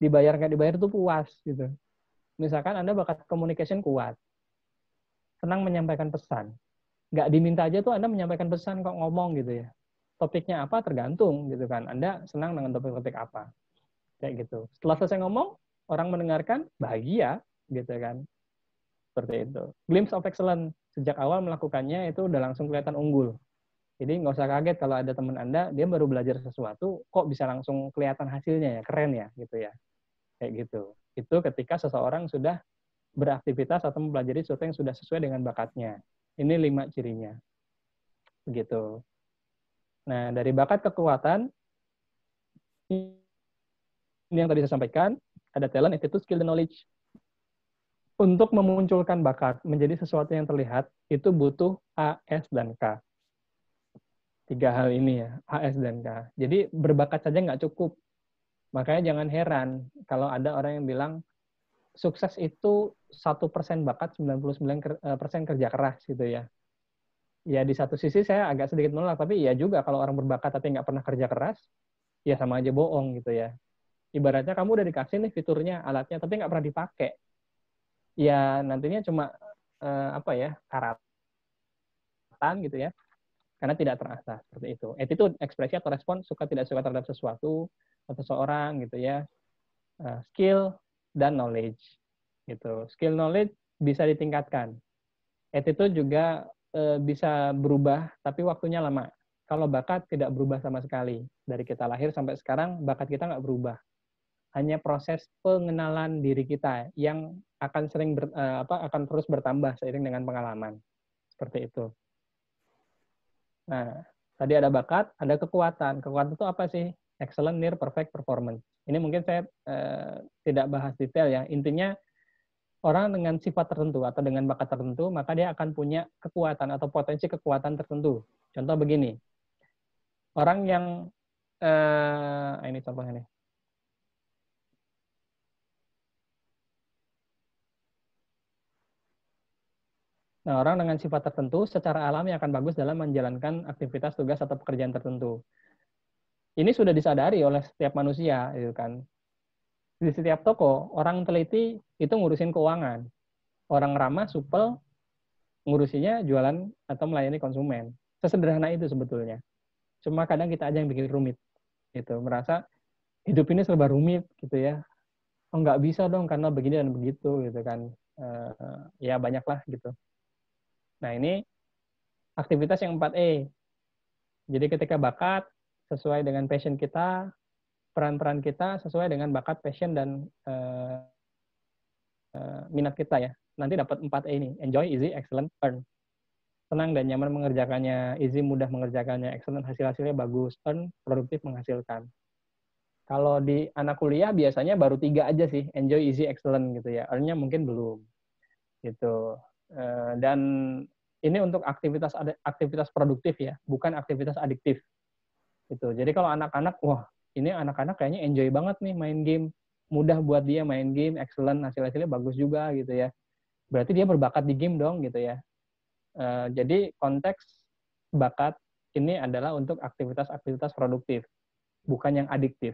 dibayar nggak dibayar itu puas gitu. Misalkan Anda bakat communication kuat, senang menyampaikan pesan. Nggak diminta aja tuh Anda menyampaikan pesan kok ngomong gitu ya. Topiknya apa tergantung gitu kan. Anda senang dengan topik-topik apa. Kayak gitu. Setelah selesai ngomong, orang mendengarkan bahagia gitu kan. Seperti itu. Glimpse of excellence. Sejak awal melakukannya itu udah langsung kelihatan unggul. Jadi nggak usah kaget kalau ada teman Anda, dia baru belajar sesuatu, kok bisa langsung kelihatan hasilnya ya, keren ya, gitu ya. Kayak gitu. Itu ketika seseorang sudah beraktivitas atau mempelajari sesuatu yang sudah sesuai dengan bakatnya. Ini 5 cirinya. Begitu. Nah, dari bakat kekuatan, ini yang tadi saya sampaikan, ada talent, attitude, skill, dan knowledge. Untuk memunculkan bakat menjadi sesuatu yang terlihat, itu butuh A, S, dan K. 3 hal ini ya, A, S, dan K. Jadi berbakat saja nggak cukup. Makanya jangan heran kalau ada orang yang bilang, sukses itu 1% bakat, 99% kerja keras gitu ya. Ya di satu sisi saya agak sedikit menolak, tapi iya juga kalau orang berbakat tapi nggak pernah kerja keras, ya sama aja bohong gitu ya. Ibaratnya kamu udah dikasih nih fiturnya, alatnya, tapi nggak pernah dipakai. Ya nantinya cuma apa ya, karatan gitu ya, karena tidak terasa seperti itu. Attitude, ekspresi atau respon suka tidak suka terhadap sesuatu atau seseorang gitu ya. Skill dan knowledge gitu. Skill knowledge bisa ditingkatkan. Attitude juga bisa berubah, tapi waktunya lama. Kalau bakat tidak berubah sama sekali. Dari kita lahir sampai sekarang, bakat kita nggak berubah. Hanya proses pengenalan diri kita yang akan akan terus bertambah seiring dengan pengalaman. Seperti itu. Nah, tadi ada bakat, ada kekuatan. Kekuatan itu apa sih? Excellent, near, perfect performance. Ini mungkin saya tidak bahas detail ya. Intinya, orang dengan sifat tertentu atau dengan bakat tertentu, maka dia akan punya kekuatan atau potensi kekuatan tertentu. Contoh begini, orang yang, ini contohnya nih. Nah, orang dengan sifat tertentu secara alami akan bagus dalam menjalankan aktivitas tugas atau pekerjaan tertentu. Ini sudah disadari oleh setiap manusia, gitu kan. Di setiap toko, orang teliti itu ngurusin keuangan. Orang ramah, supel, ngurusinya jualan atau melayani konsumen. Sesederhana itu sebetulnya. Cuma kadang kita aja yang bikin rumit. Gitu. Merasa hidup ini serba rumit gitu ya. Oh, nggak bisa dong karena begini dan begitu gitu kan. Ya banyaklah gitu. Nah ini aktivitas yang 4E. Jadi ketika bakat sesuai dengan passion kita, peran-peran kita sesuai dengan bakat, passion, dan minat kita ya. Nanti dapat 4E ini. Enjoy, easy, excellent, earn. Senang dan nyaman mengerjakannya, easy, mudah mengerjakannya, excellent, hasil-hasilnya bagus, earn, produktif, menghasilkan. Kalau di anak kuliah biasanya baru 3 aja sih, enjoy, easy, excellent gitu ya. Earn-nya mungkin belum. Gitu. Dan ini untuk aktivitas produktif ya, bukan aktivitas adiktif. Gitu. Jadi kalau anak-anak, wah ini anak-anak kayaknya enjoy banget nih main game, mudah buat dia main game, excellent, hasil-hasilnya bagus juga gitu ya. Berarti dia berbakat di game dong gitu ya. Jadi konteks bakat ini adalah untuk aktivitas-aktivitas produktif, bukan yang adiktif.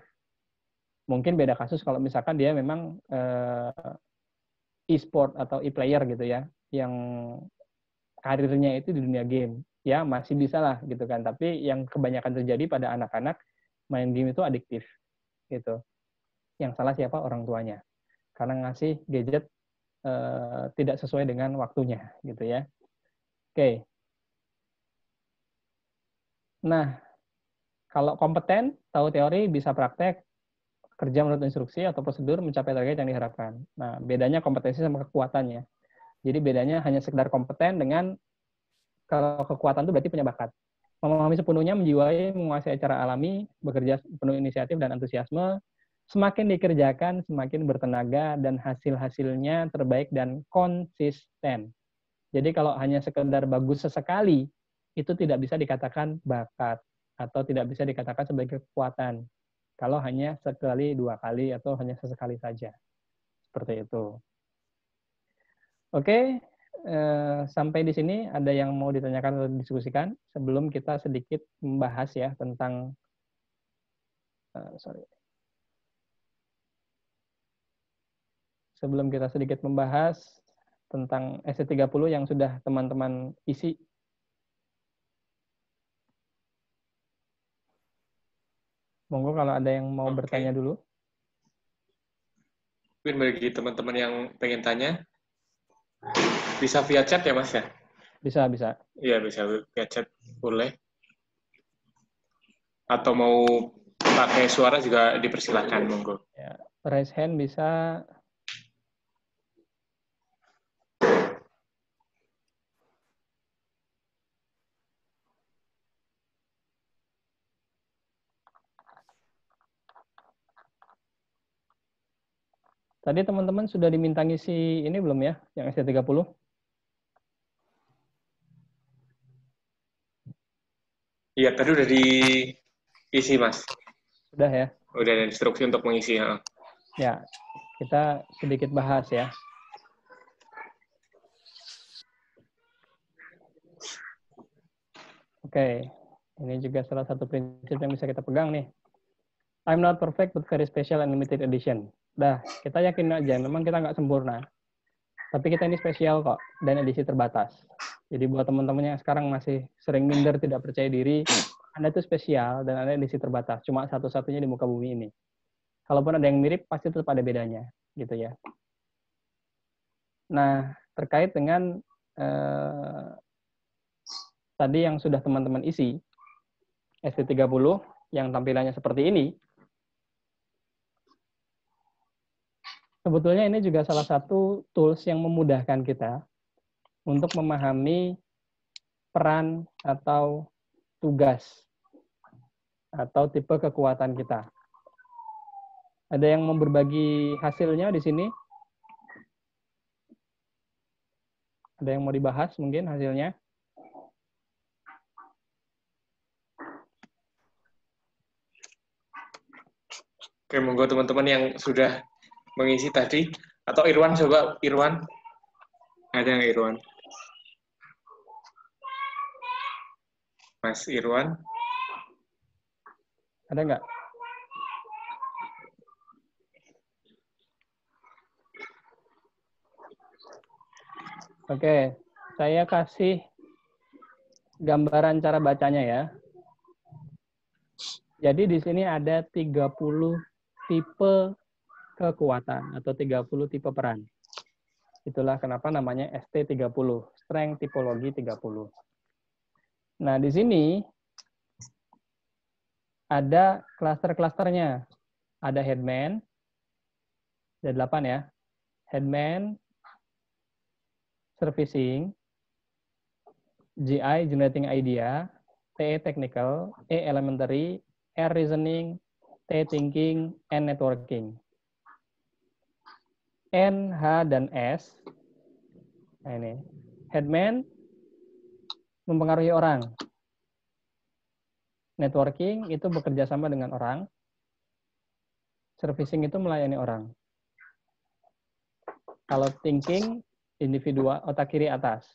Mungkin beda kasus kalau misalkan dia memang e-sport atau e-player gitu ya, yang karirnya itu di dunia game. Ya masih bisa lah gitu kan, tapi yang kebanyakan terjadi pada anak-anak main game itu adiktif gitu. Yang salah siapa? Orang tuanya. Karena ngasih gadget tidak sesuai dengan waktunya gitu ya. Oke. Nah, kalau kompeten, tahu teori, bisa praktek, kerja menurut instruksi atau prosedur, mencapai target yang diharapkan. Nah, bedanya kompetensi sama kekuatannya. Jadi bedanya hanya sekedar kompeten dengan, kalau kekuatan itu berarti punya bakat. Memahami sepenuhnya, menjiwai, menguasai cara alami, bekerja penuh inisiatif dan antusiasme, semakin dikerjakan, semakin bertenaga, dan hasil-hasilnya terbaik dan konsisten. Jadi kalau hanya sekedar bagus sesekali, itu tidak bisa dikatakan bakat, atau tidak bisa dikatakan sebagai kekuatan. Kalau hanya sekali, 2 kali, atau hanya sesekali saja. Seperti itu. Oke, sampai di sini ada yang mau ditanyakan atau didiskusikan sebelum kita sedikit membahas ya tentang sebelum kita sedikit membahas tentang ST30 yang sudah teman-teman isi. Monggo kalau ada yang mau Oke. bertanya dulu. Mungkin bagi teman-teman yang pengen tanya, bisa via chat ya Mas ya? Bisa, bisa. Iya, bisa via chat, boleh. Atau mau pakai suara juga dipersilakan, monggo. Ya, raise hand bisa. Tadi teman-teman sudah diminta ngisi ini belum ya, yang ST30? Iya, tadi udah diisi, Mas. Sudah ya? Udah ada instruksi untuk mengisi. Ya. Ya, kita sedikit bahas ya. Oke, ini juga salah satu prinsip yang bisa kita pegang nih. I'm not perfect but very special and limited edition. Dah, kita yakin aja, memang kita nggak sempurna. Tapi kita ini spesial kok, dan edisi terbatas. Jadi buat teman-teman yang sekarang masih sering minder, tidak percaya diri, Anda itu spesial dan Anda edisi terbatas. Cuma satu-satunya di muka bumi ini. Kalaupun ada yang mirip, pasti tetap ada bedanya. Gitu ya. Nah, terkait dengan tadi yang sudah teman-teman isi, ST30 yang tampilannya seperti ini, sebetulnya ini juga salah satu tools yang memudahkan kita untuk memahami peran atau tugas atau tipe kekuatan kita. Ada yang mau berbagi hasilnya di sini? Ada yang mau dibahas mungkin hasilnya? Oke, monggo teman-teman yang sudah mengisi tadi. Atau Irwan, coba Irwan. Ada yang Irwan? Mas Irwan? Ada nggak? Oke, saya kasih gambaran cara bacanya ya. Jadi di sini ada 30 tipe kekuatan atau 30 tipe peran. Itulah kenapa namanya ST30, Strength Typology 30. Nah, di sini ada klaster-klasternya. Ada headman, ada 8 ya. Headman, servicing, GI, generating idea, TE technical, E elementary, R reasoning, T thinking, N networking. N, H, dan S. Nah ini. Headman mempengaruhi orang. Networking itu bekerja sama dengan orang. Servicing itu melayani orang. Kalau thinking, individual, otak kiri atas.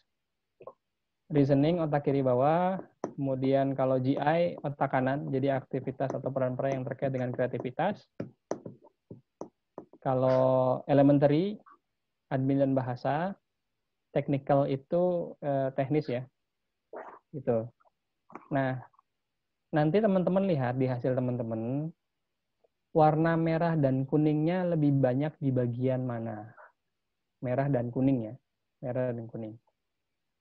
Reasoning, otak kiri bawah. Kemudian kalau GI, otak kanan. Jadi aktivitas atau peran-peran yang terkait dengan kreativitas. Kalau elementary, admin dan bahasa. Technical itu teknis ya. Gitu. Nah, nanti teman-teman lihat di hasil teman-teman, warna merah dan kuningnya lebih banyak di bagian mana? Merah dan kuning ya. Merah dan kuning.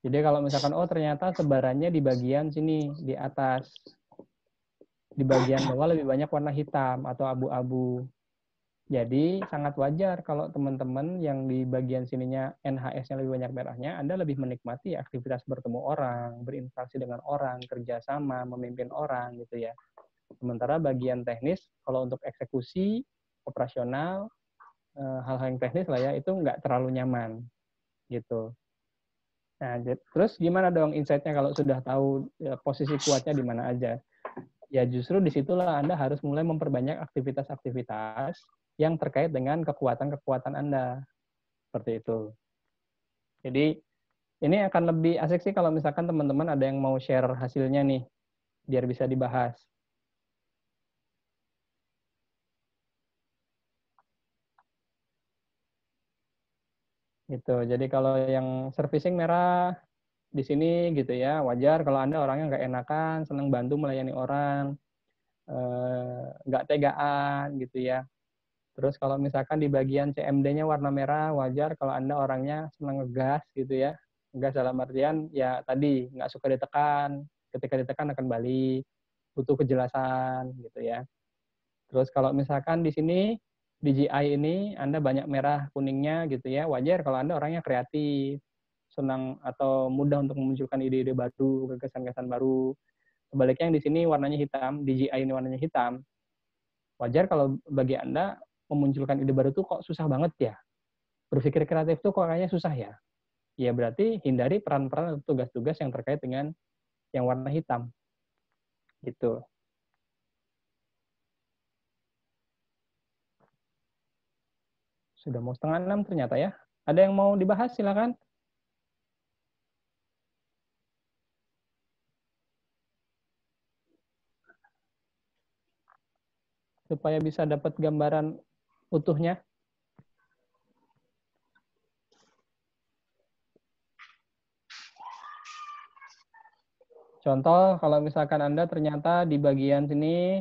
Jadi kalau misalkan, oh ternyata sebarannya di bagian sini, di atas. Di bagian bawah lebih banyak warna hitam atau abu-abu. Jadi sangat wajar kalau teman-teman yang di bagian sininya NHS-nya lebih banyak merahnya, Anda lebih menikmati aktivitas bertemu orang, berinteraksi dengan orang, kerjasama, memimpin orang gitu ya. Sementara bagian teknis, kalau untuk eksekusi, operasional, hal-hal yang teknis lah ya, itu nggak terlalu nyaman gitu. Nah, terus gimana dong insight-nya kalau sudah tahu ya, posisi kuatnya di mana aja? Ya justru disitulah Anda harus mulai memperbanyak aktivitas-aktivitas yang terkait dengan kekuatan-kekuatan Anda. Seperti itu. Jadi ini akan lebih asik sih kalau misalkan teman-teman ada yang mau share hasilnya nih, biar bisa dibahas. Gitu. Jadi kalau yang servicing merah di sini gitu ya, wajar kalau Anda orangnya nggak enakan, senang bantu melayani orang, nggak tegaan gitu ya. Terus kalau misalkan di bagian CMD-nya warna merah, wajar kalau Anda orangnya senang ngegas gitu ya. Ngegas dalam artian ya tadi, nggak suka ditekan, ketika ditekan akan balik, butuh kejelasan gitu ya. Terus kalau misalkan di sini, di GI ini Anda banyak merah kuningnya gitu ya, wajar kalau Anda orangnya kreatif, senang atau mudah untuk memunculkan ide-ide baru, gagasan-gagasan baru. Sebaliknya yang di sini warnanya hitam, di GI ini warnanya hitam, wajar kalau bagi Anda memunculkan ide baru tuh kok susah banget ya. Berpikir kreatif tuh kok kayaknya susah ya. Ya berarti hindari peran-peran atau tugas-tugas yang terkait dengan yang warna hitam. Gitu. Sudah mau 5:30 ternyata ya. Ada yang mau dibahas silakan. Supaya bisa dapat gambaran utuhnya. Contoh, kalau misalkan Anda ternyata di bagian sini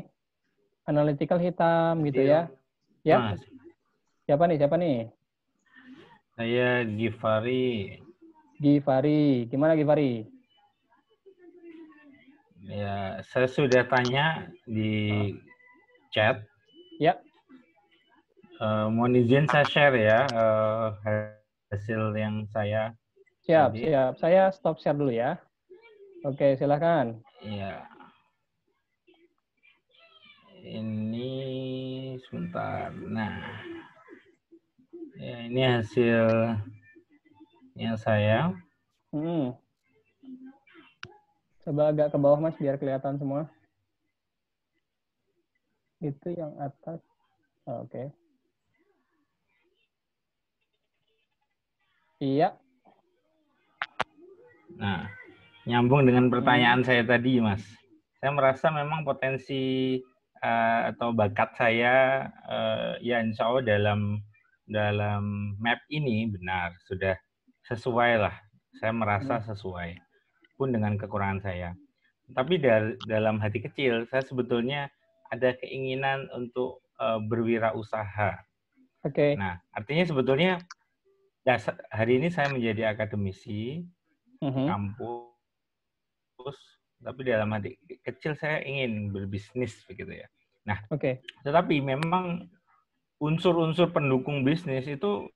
analytical hitam gitu ya. Ya, Mas, siapa nih? saya Givari. Givari. Gimana Givari? Ya, saya sudah tanya di chat. Ya, Mohon izin saya share ya hasil yang saya siap. tadi. Saya stop share dulu ya. Oke, silakan. Ya, ini sebentar. Nah, ya, ini hasil yang saya. Coba agak ke bawah Mas biar kelihatan semua. Itu yang atas. Oke. Iya. Nah, nyambung dengan pertanyaan saya tadi, Mas. Saya merasa memang potensi atau bakat saya ya insya Allah dalam map ini benar, sudah sesuai lah. Saya merasa sesuai pun dengan kekurangan saya. Tapi dalam hati kecil, saya sebetulnya ada keinginan untuk berwirausaha. Oke. Nah, artinya sebetulnya hari ini saya menjadi akademisi di kampus, tapi dalam hati kecil saya ingin berbisnis begitu ya. Nah, tetapi memang unsur-unsur pendukung bisnis itu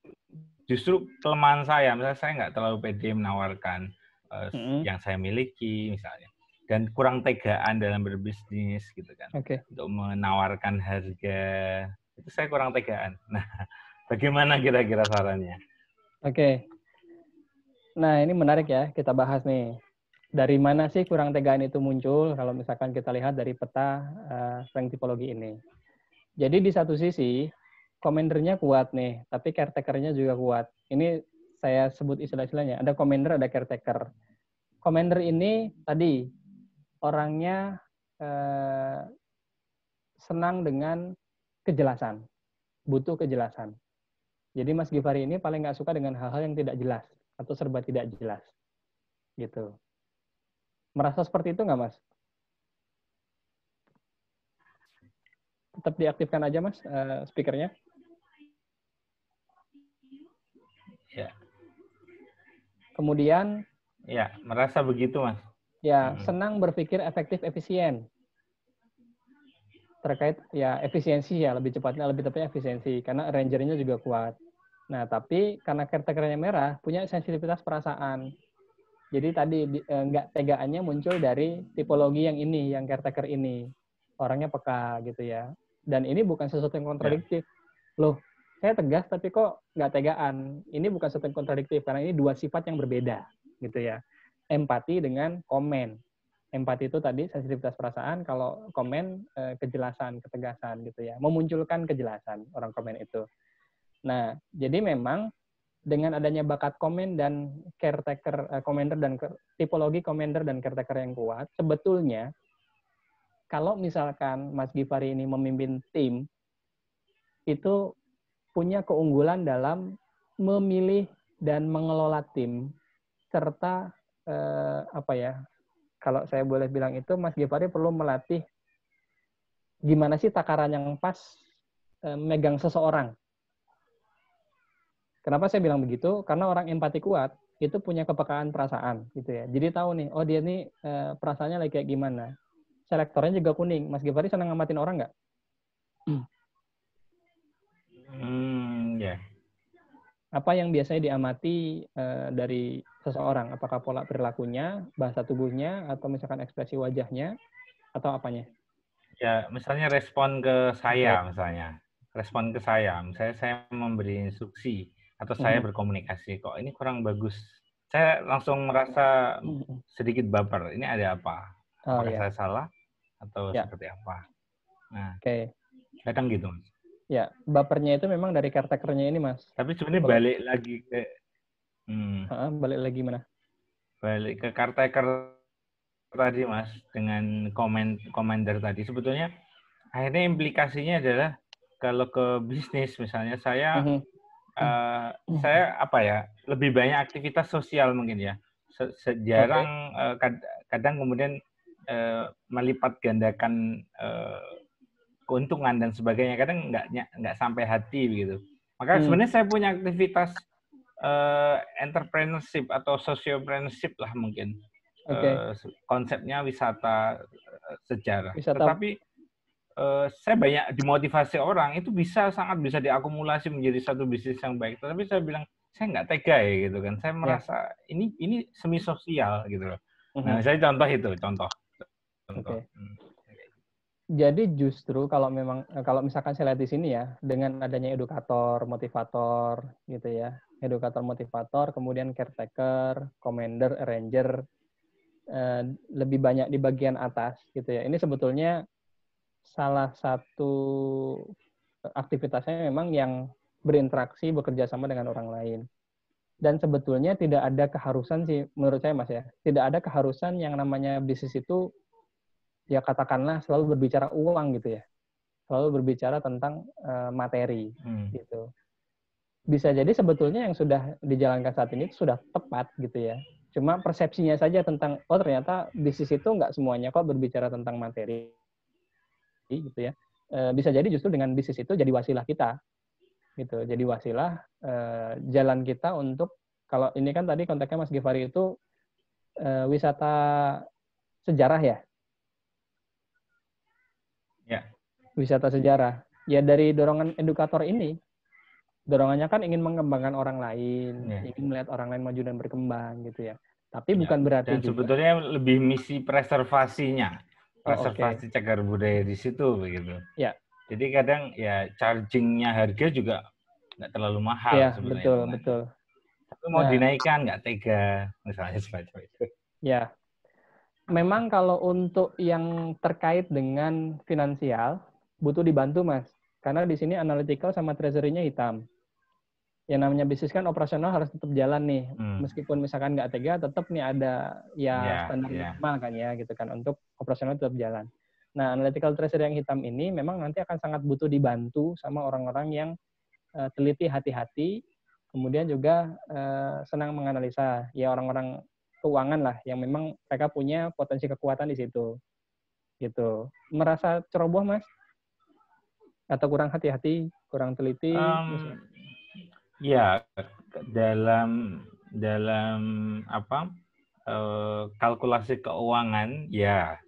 justru kelemahan saya. Misalnya saya nggak terlalu pede menawarkan yang saya miliki misalnya, dan kurang tegaan dalam berbisnis gitu kan. Untuk menawarkan harga itu saya kurang tegaan. Nah, bagaimana kira-kira sarannya? Oke. Nah, ini menarik ya, kita bahas nih. Dari mana sih kurang tegaan itu muncul kalau misalkan kita lihat dari peta strength tipologi ini. Jadi di satu sisi, commander-nya kuat nih, tapi caretaker-nya juga kuat. Ini saya sebut istilah-istilahnya, ada commander, ada caretaker. Commander ini tadi, orangnya senang dengan kejelasan, butuh kejelasan. Jadi Mas Givari ini paling nggak suka dengan hal-hal yang tidak jelas, atau serba tidak jelas. Gitu. Merasa seperti itu nggak, Mas? Tetap diaktifkan aja, Mas, speakernya. Ya. Kemudian? Ya, merasa begitu, Mas. Ya, senang berpikir efektif, efisien. Terkait ya efisiensi ya, lebih tepatnya efisiensi, karena ranger-nya juga kuat. Nah, tapi karena caretaker-nya merah, punya sensitivitas perasaan. Jadi tadi nggak tegaannya muncul dari tipologi yang ini, yang caretaker ini. Orangnya peka gitu ya. Dan ini bukan sesuatu yang kontradiktif. Loh, saya tegas tapi kok nggak tegaan. Ini bukan sesuatu yang kontradiktif, karena ini dua sifat yang berbeda gitu ya. Empati dengan komen. Empati itu tadi sensitivitas perasaan, kalau komen kejelasan, ketegasan gitu ya. Memunculkan kejelasan orang komen itu. Nah, jadi memang dengan adanya bakat komen dan caretaker, commander dan tipologi commander dan caretaker yang kuat, sebetulnya kalau misalkan Mas Givari ini memimpin tim, itu punya keunggulan dalam memilih dan mengelola tim, serta apa ya, kalau saya boleh bilang itu, Mas Givari perlu melatih gimana sih takaran yang pas megang seseorang. Kenapa saya bilang begitu? Karena orang empati kuat itu punya kepekaan perasaan, gitu ya. Jadi tahu nih, oh dia nih perasaannya lagi kayak gimana. Selektornya juga kuning. Mas Givari senang ngamatin orang nggak? Ya. Apa yang biasanya diamati dari seseorang? Apakah pola perilakunya, bahasa tubuhnya, atau misalkan ekspresi wajahnya, atau apanya? Ya, misalnya respon ke saya, misalnya. Respon ke saya. Misalnya saya memberi instruksi, atau saya berkomunikasi, kok ini kurang bagus. Saya langsung merasa sedikit baper. Ini ada apa? Apakah saya salah? Atau seperti apa? Nah, kadang gitu. Ya, bapernya itu memang dari caretaker-nya ini, Mas. Tapi sebenarnya balik lagi ke... balik lagi mana? Balik ke caretaker tadi, Mas, dengan komander tadi. Sebetulnya akhirnya implikasinya adalah kalau ke bisnis misalnya saya apa ya, lebih banyak aktivitas sosial mungkin ya. Jarang kadang kemudian melipat gandakan keuntungan dan sebagainya, kadang nggak sampai hati begitu. Maka sebenarnya saya punya aktivitas entrepreneurship atau sociopreneurship lah mungkin. Konsepnya wisata sejarah. Tetapi saya banyak dimotivasi orang, itu sangat bisa diakumulasi menjadi satu bisnis yang baik. Tapi saya bilang saya nggak tega ya gitu kan. Saya merasa ini semi sosial gitu loh. Nah, saya contoh. Jadi justru kalau misalkan saya lihat di sini ya, dengan adanya edukator, motivator gitu ya. Edukator, motivator, kemudian caretaker, commander, arranger, lebih banyak di bagian atas gitu ya. Ini sebetulnya salah satu aktivitasnya memang yang berinteraksi, bekerja sama dengan orang lain. Dan sebetulnya tidak ada keharusan sih, menurut saya Mas ya, tidak ada keharusan yang namanya bisnis itu ya katakanlah selalu berbicara uang gitu ya, selalu berbicara tentang materi gitu. Bisa jadi sebetulnya yang sudah dijalankan saat ini itu sudah tepat gitu ya. Cuma persepsinya saja tentang ternyata bisnis itu nggak semuanya kok berbicara tentang materi gitu ya. Bisa jadi justru dengan bisnis itu jadi wasilah kita gitu. Jadi wasilah jalan kita untuk, kalau ini kan tadi konteksnya Mas Givari itu wisata sejarah ya. Ya. Wisata sejarah. Ya dari dorongan edukator ini, dorongannya kan ingin mengembangkan orang lain, ingin melihat orang lain maju dan berkembang gitu ya. Tapi bukan berarti dan juga sebetulnya lebih misi preservasinya. Preservasi cagar budaya di situ begitu. Ya. Jadi kadang ya charging-nya harga juga nggak terlalu mahal ya, sebenarnya. Betul. Tapi mau dinaikkan nggak tega, misalnya semacam itu. Ya. Memang kalau untuk yang terkait dengan finansial, butuh dibantu, Mas. Karena di sini analytical sama treasury-nya hitam. Yang namanya bisnis kan operasional harus tetap jalan nih. Meskipun misalkan nggak tega, tetap nih ada standar minimal kan ya, gitu kan, untuk operasional tetap jalan. Nah, analytical treasury yang hitam ini memang nanti akan sangat butuh dibantu sama orang-orang yang teliti, hati-hati, kemudian juga senang menganalisa. Ya orang-orang keuangan lah yang memang mereka punya potensi kekuatan di situ. Gitu. Merasa ceroboh, Mas? Atau kurang hati-hati, kurang teliti? Ya, dalam apa kalkulasi keuangan ya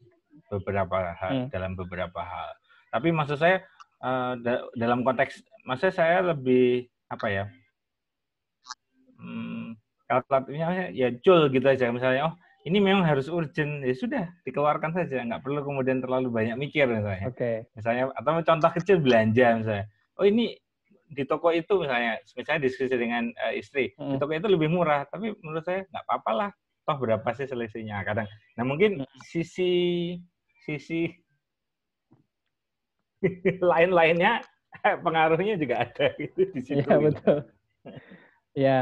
beberapa hal, dalam beberapa hal. Tapi maksud saya dalam konteks, maksud saya lebih apa ya? Kalkulatifnya ya cul gitu aja, misalnya ini memang harus urgent, ya sudah dikeluarkan saja, nggak perlu kemudian terlalu banyak mikir misalnya. Misalnya atau contoh kecil belanja misalnya, ini di toko itu misalnya diskusi dengan istri, di toko itu lebih murah, tapi menurut saya nggak apa-apa lah, toh berapa sih selisihnya kadang. Nah mungkin sisi lain-lainnya pengaruhnya juga ada gitu di situ. Iya betul. Ya.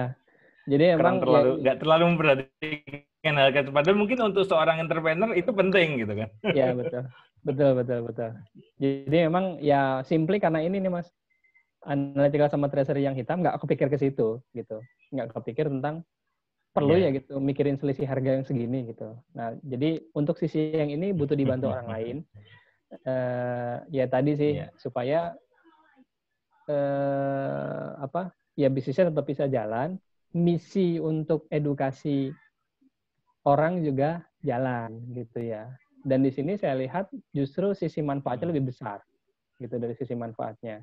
Jadi emang nggak terlalu memperhatikan hal itu. Padahal mungkin untuk seorang entrepreneur itu penting gitu kan. Iya betul. Jadi memang ya simply karena ini nih Mas. analytical sama treasury yang hitam, nggak kepikir ke situ gitu, nggak kepikir tentang perlu ya gitu mikirin selisih harga yang segini gitu. Nah jadi untuk sisi yang ini butuh dibantu orang lain. Ya tadi sih supaya ya bisnisnya tetap bisa jalan, misi untuk edukasi orang juga jalan gitu ya. Dan di sini saya lihat justru sisi manfaatnya lebih besar gitu dari sisi manfaatnya.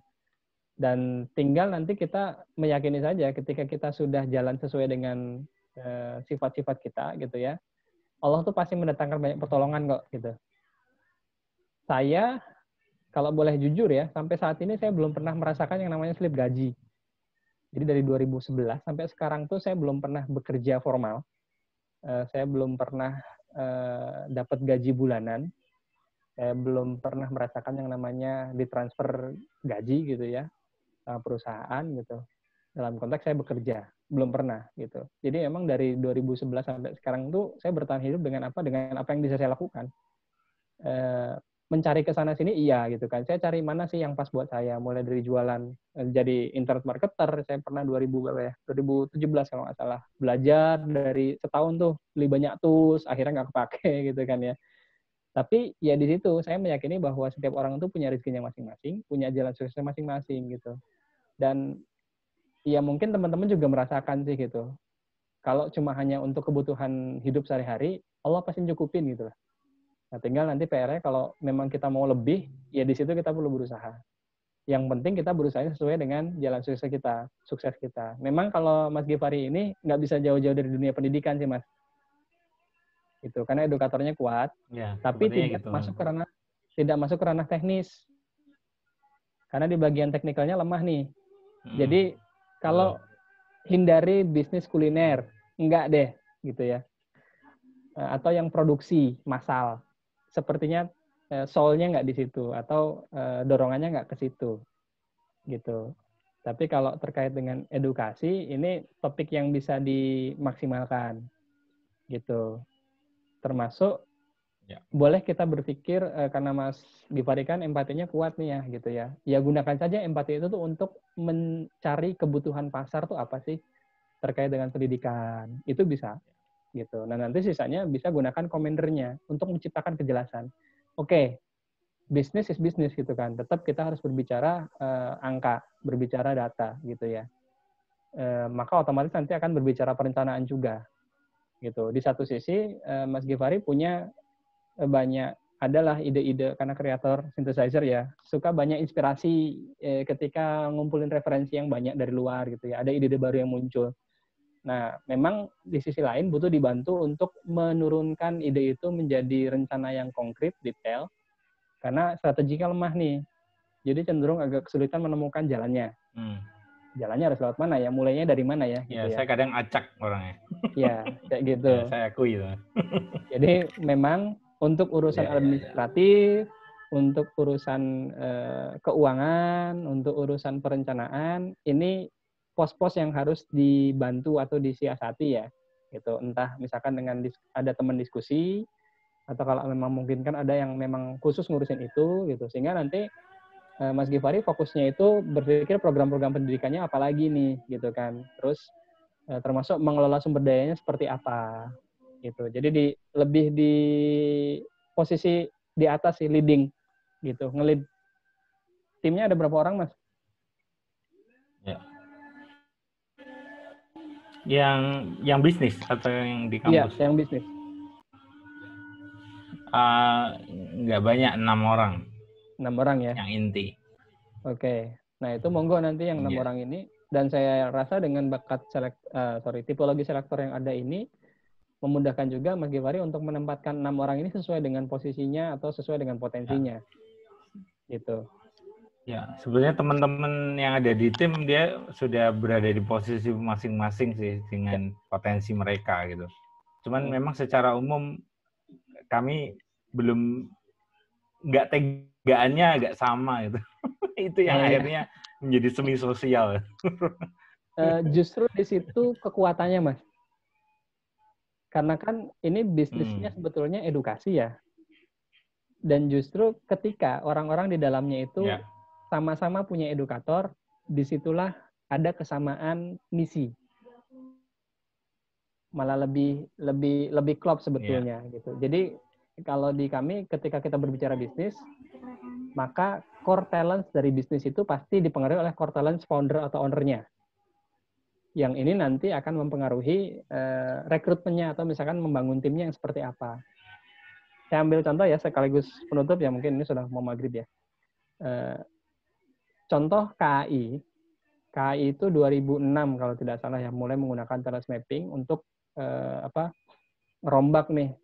Dan tinggal nanti kita meyakini saja ketika kita sudah jalan sesuai dengan sifat-sifat kita gitu ya. Allah tuh pasti mendatangkan banyak pertolongan kok gitu. Saya kalau boleh jujur ya, sampai saat ini saya belum pernah merasakan yang namanya slip gaji. Jadi dari 2011 sampai sekarang tuh saya belum pernah bekerja formal. Saya belum pernah dapat gaji bulanan. Saya belum pernah merasakan yang namanya ditransfer gaji gitu ya sama perusahaan gitu. Dalam konteks saya bekerja, belum pernah gitu. Jadi emang dari 2011 sampai sekarang tuh saya bertahan hidup dengan apa yang bisa saya lakukan. Mencari ke sana sini iya gitu kan. Saya cari mana sih yang pas buat saya, mulai dari jualan jadi internet marketer, saya pernah 2017 kalau nggak salah. Belajar dari setahun tuh beli banyak tools, akhirnya nggak kepake gitu kan ya. Tapi ya di situ saya meyakini bahwa setiap orang itu punya rezekinya masing-masing, punya jalan suksesnya masing-masing gitu. Dan ya mungkin teman-teman juga merasakan sih gitu. Kalau cuma hanya untuk kebutuhan hidup sehari-hari, Allah pasti cukupin gitu lah. Nah, tinggal nanti PR-nya kalau memang kita mau lebih, ya di situ kita perlu berusaha. Yang penting kita berusaha sesuai dengan jalan sukses kita. Memang kalau Mas Givari ini nggak bisa jauh-jauh dari dunia pendidikan sih Mas. Itu karena edukatornya kuat, tapi tidak masuk ke ranah teknis. Karena di bagian teknikalnya lemah nih. Jadi kalau hindari bisnis kuliner, enggak deh gitu ya. Atau yang produksi massal. Sepertinya soul-nya nggak di situ atau dorongannya nggak ke situ gitu. Tapi kalau terkait dengan edukasi, ini topik yang bisa dimaksimalkan gitu. Termasuk boleh kita berpikir karena Mas Givari kan empatinya kuat nih ya gitu ya. Ya gunakan saja empati itu tuh untuk mencari kebutuhan pasar tuh apa sih terkait dengan pendidikan. Itu bisa gitu. Nah, nanti sisanya bisa gunakan komendernya untuk menciptakan kejelasan. Oke, bisnis is bisnis gitu kan. Tetap kita harus berbicara angka, berbicara data gitu ya. Maka otomatis nanti akan berbicara perencanaan juga. Gitu. Di satu sisi Mas Givari punya adalah ide-ide karena kreator synthesizer ya, suka banyak inspirasi ketika ngumpulin referensi yang banyak dari luar gitu ya. Ada ide-ide baru yang muncul. Nah, memang di sisi lain butuh dibantu untuk menurunkan ide itu menjadi rencana yang konkret, detail, karena strateginya lemah nih. Jadi cenderung agak kesulitan menemukan jalannya. Jalannya harus lewat mana ya? Mulainya dari mana ya? Gitu ya. Saya kadang acak orangnya. Ya, kayak gitu. Ya, saya akui itu. Jadi memang untuk urusan administratif, untuk urusan keuangan, untuk urusan perencanaan, ini pos-pos yang harus dibantu atau disiasati ya. Gitu. Entah misalkan dengan ada teman diskusi, atau kalau memang mungkin kan ada yang memang khusus ngurusin itu, gitu. Sehingga nanti Mas Givari fokusnya itu berpikir program-program pendidikannya apa lagi nih, gitu kan. Terus termasuk mengelola sumber dayanya seperti apa, gitu. Jadi lebih di posisi di atas sih, leading, gitu, nge-lead. Timnya ada berapa orang, Mas? Ya. Yang bisnis atau yang di kampus? Iya, yang bisnis. Nggak banyak, 6 orang. 6 orang ya? Yang inti. Oke. Nah, itu monggo nanti yang 6 orang ini. Dan saya rasa dengan bakat tipologi selektor yang ada ini, memudahkan juga Mas Givari untuk menempatkan 6 orang ini sesuai dengan posisinya atau sesuai dengan potensinya. Gitu. Ya, sebenarnya teman-teman yang ada di tim, dia sudah berada di posisi masing-masing sih dengan potensi mereka gitu. Cuman memang secara umum kami belum, nggak tegaannya agak sama gitu. Itu yang akhirnya menjadi semi sosial. Justru di situ kekuatannya, Mas. Karena kan ini bisnisnya sebetulnya edukasi ya. Dan justru ketika orang-orang di dalamnya itu sama-sama punya edukator, disitulah ada kesamaan misi. Malah lebih klop sebetulnya gitu. Jadi kalau di kami ketika kita berbicara bisnis, maka core talents dari bisnis itu pasti dipengaruhi oleh core talents founder atau owner-nya. Yang ini nanti akan mempengaruhi rekrutmennya atau misalkan membangun timnya yang seperti apa. Saya ambil contoh ya sekaligus penutup ya, mungkin ini sudah mau maghrib ya. Contoh KAI. KAI itu 2006 kalau tidak salah ya mulai menggunakan talent mapping untuk ngerombak nih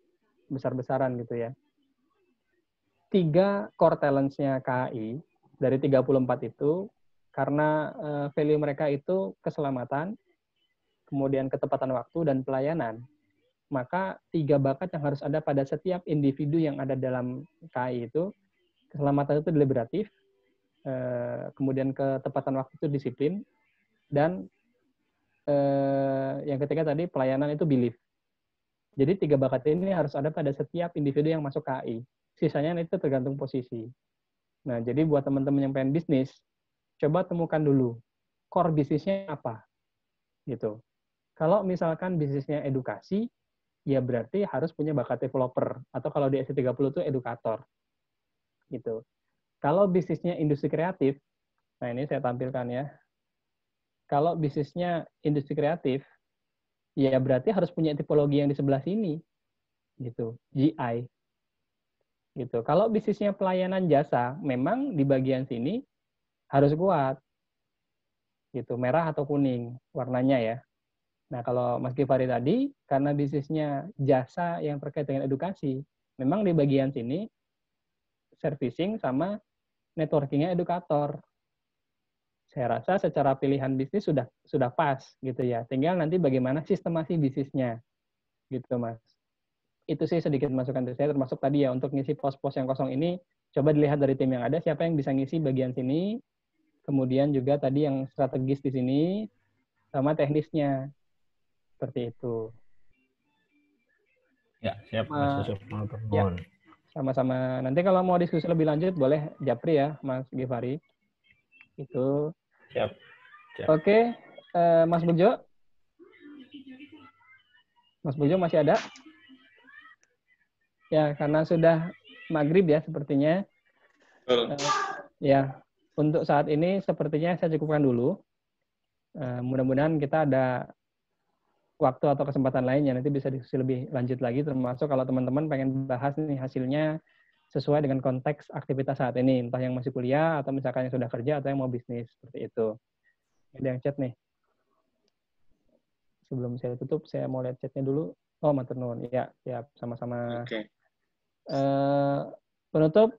besar-besaran gitu ya. 3 core talents-nya KAI dari 34 itu karena value mereka itu keselamatan, kemudian ketepatan waktu dan pelayanan. Maka 3 bakat yang harus ada pada setiap individu yang ada dalam KAI itu, keselamatan itu deliberatif, kemudian ketepatan waktu itu disiplin, dan yang ketiga tadi pelayanan itu belief. Jadi 3 bakat ini harus ada pada setiap individu yang masuk KAI. Sisanya itu tergantung posisi. Nah, jadi buat teman-teman yang pengen bisnis, coba temukan dulu core bisnisnya apa, gitu. Kalau misalkan bisnisnya edukasi, ya berarti harus punya bakat developer, atau kalau di SC30 itu edukator, gitu. Kalau bisnisnya industri kreatif, nah ini saya tampilkan ya. Kalau bisnisnya industri kreatif, ya berarti harus punya tipologi yang di sebelah sini, gitu, GI. Gitu. Kalau bisnisnya pelayanan jasa, memang di bagian sini harus kuat, gitu, merah atau kuning warnanya ya. Nah kalau Mas Givari tadi, karena bisnisnya jasa yang terkait dengan edukasi, memang di bagian sini servicing sama networkingnya edukator. Saya rasa secara pilihan bisnis sudah pas gitu ya. Tinggal nanti bagaimana sistemasi bisnisnya, gitu Mas. Itu sih sedikit masukan dari saya, termasuk tadi ya untuk ngisi pos-pos yang kosong ini, coba dilihat dari tim yang ada siapa yang bisa ngisi bagian sini, kemudian juga tadi yang strategis di sini, sama teknisnya, seperti itu. Ya, siap Mas Yusuf. Ya, sama-sama. Nanti kalau mau diskusi lebih lanjut boleh japri ya Mas Givari. Itu. Siap. Oke, Mas Bejo. Mas Bejo masih ada? Ya, karena sudah maghrib ya sepertinya. Ya, untuk saat ini sepertinya saya cukupkan dulu. Mudah-mudahan kita ada waktu atau kesempatan lainnya nanti bisa diskusi lebih lanjut lagi, termasuk kalau teman-teman pengen bahas nih hasilnya sesuai dengan konteks aktivitas saat ini, entah yang masih kuliah atau misalkan yang sudah kerja atau yang mau bisnis, seperti itu. Ada yang chat nih. Sebelum saya tutup, saya mau lihat chatnya dulu. Oh, matur nuwun. Ya, siap, sama-sama. Oke. Penutup,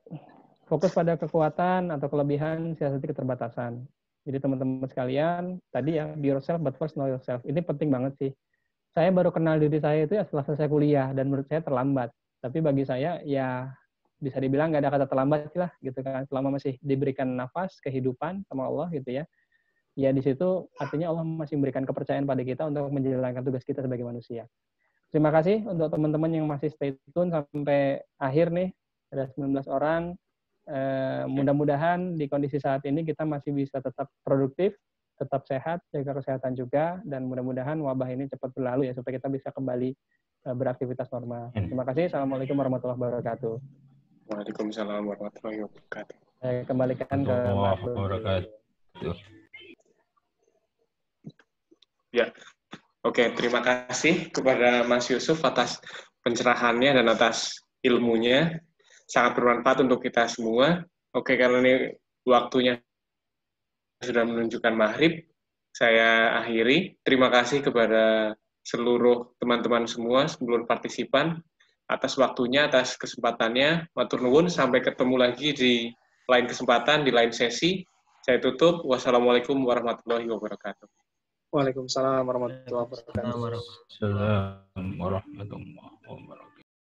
fokus pada kekuatan atau kelebihan, siasati keterbatasan. Jadi teman-teman sekalian, tadi ya, be yourself but first know yourself. Ini penting banget sih. Saya baru kenal diri saya itu ya setelah selesai kuliah, dan menurut saya terlambat. Tapi bagi saya, ya bisa dibilang nggak ada kata terlambat lah, gitu kan. Selama masih diberikan nafas, kehidupan sama Allah, gitu ya. Ya di situ artinya Allah masih memberikan kepercayaan pada kita untuk menjalankan tugas kita sebagai manusia. Terima kasih untuk teman-teman yang masih stay tune sampai akhir nih. Ada 19 orang. Mudah-mudahan di kondisi saat ini kita masih bisa tetap produktif, tetap sehat, jaga kesehatan juga, dan mudah-mudahan wabah ini cepat berlalu ya, supaya kita bisa kembali beraktivitas normal. Terima kasih. Assalamualaikum warahmatullahi wabarakatuh. Waalaikumsalam warahmatullahi wabarakatuh. Saya kembalikan ke Mas wabarakatuh. Ya, oke. Terima kasih kepada Mas Yusuf atas pencerahannya dan atas ilmunya. Sangat bermanfaat untuk kita semua. Oke, karena ini waktunya sudah menunjukkan maghrib, saya akhiri. Terima kasih kepada seluruh teman-teman semua, seluruh partisipan, atas waktunya, atas kesempatannya. Matur nuwun, sampai ketemu lagi di lain kesempatan, di lain sesi. Saya tutup. Wassalamualaikum warahmatullahi wabarakatuh. Waalaikumsalam warahmatullahi wabarakatuh. Waalaikumsalam warahmatullahi wabarakatuh.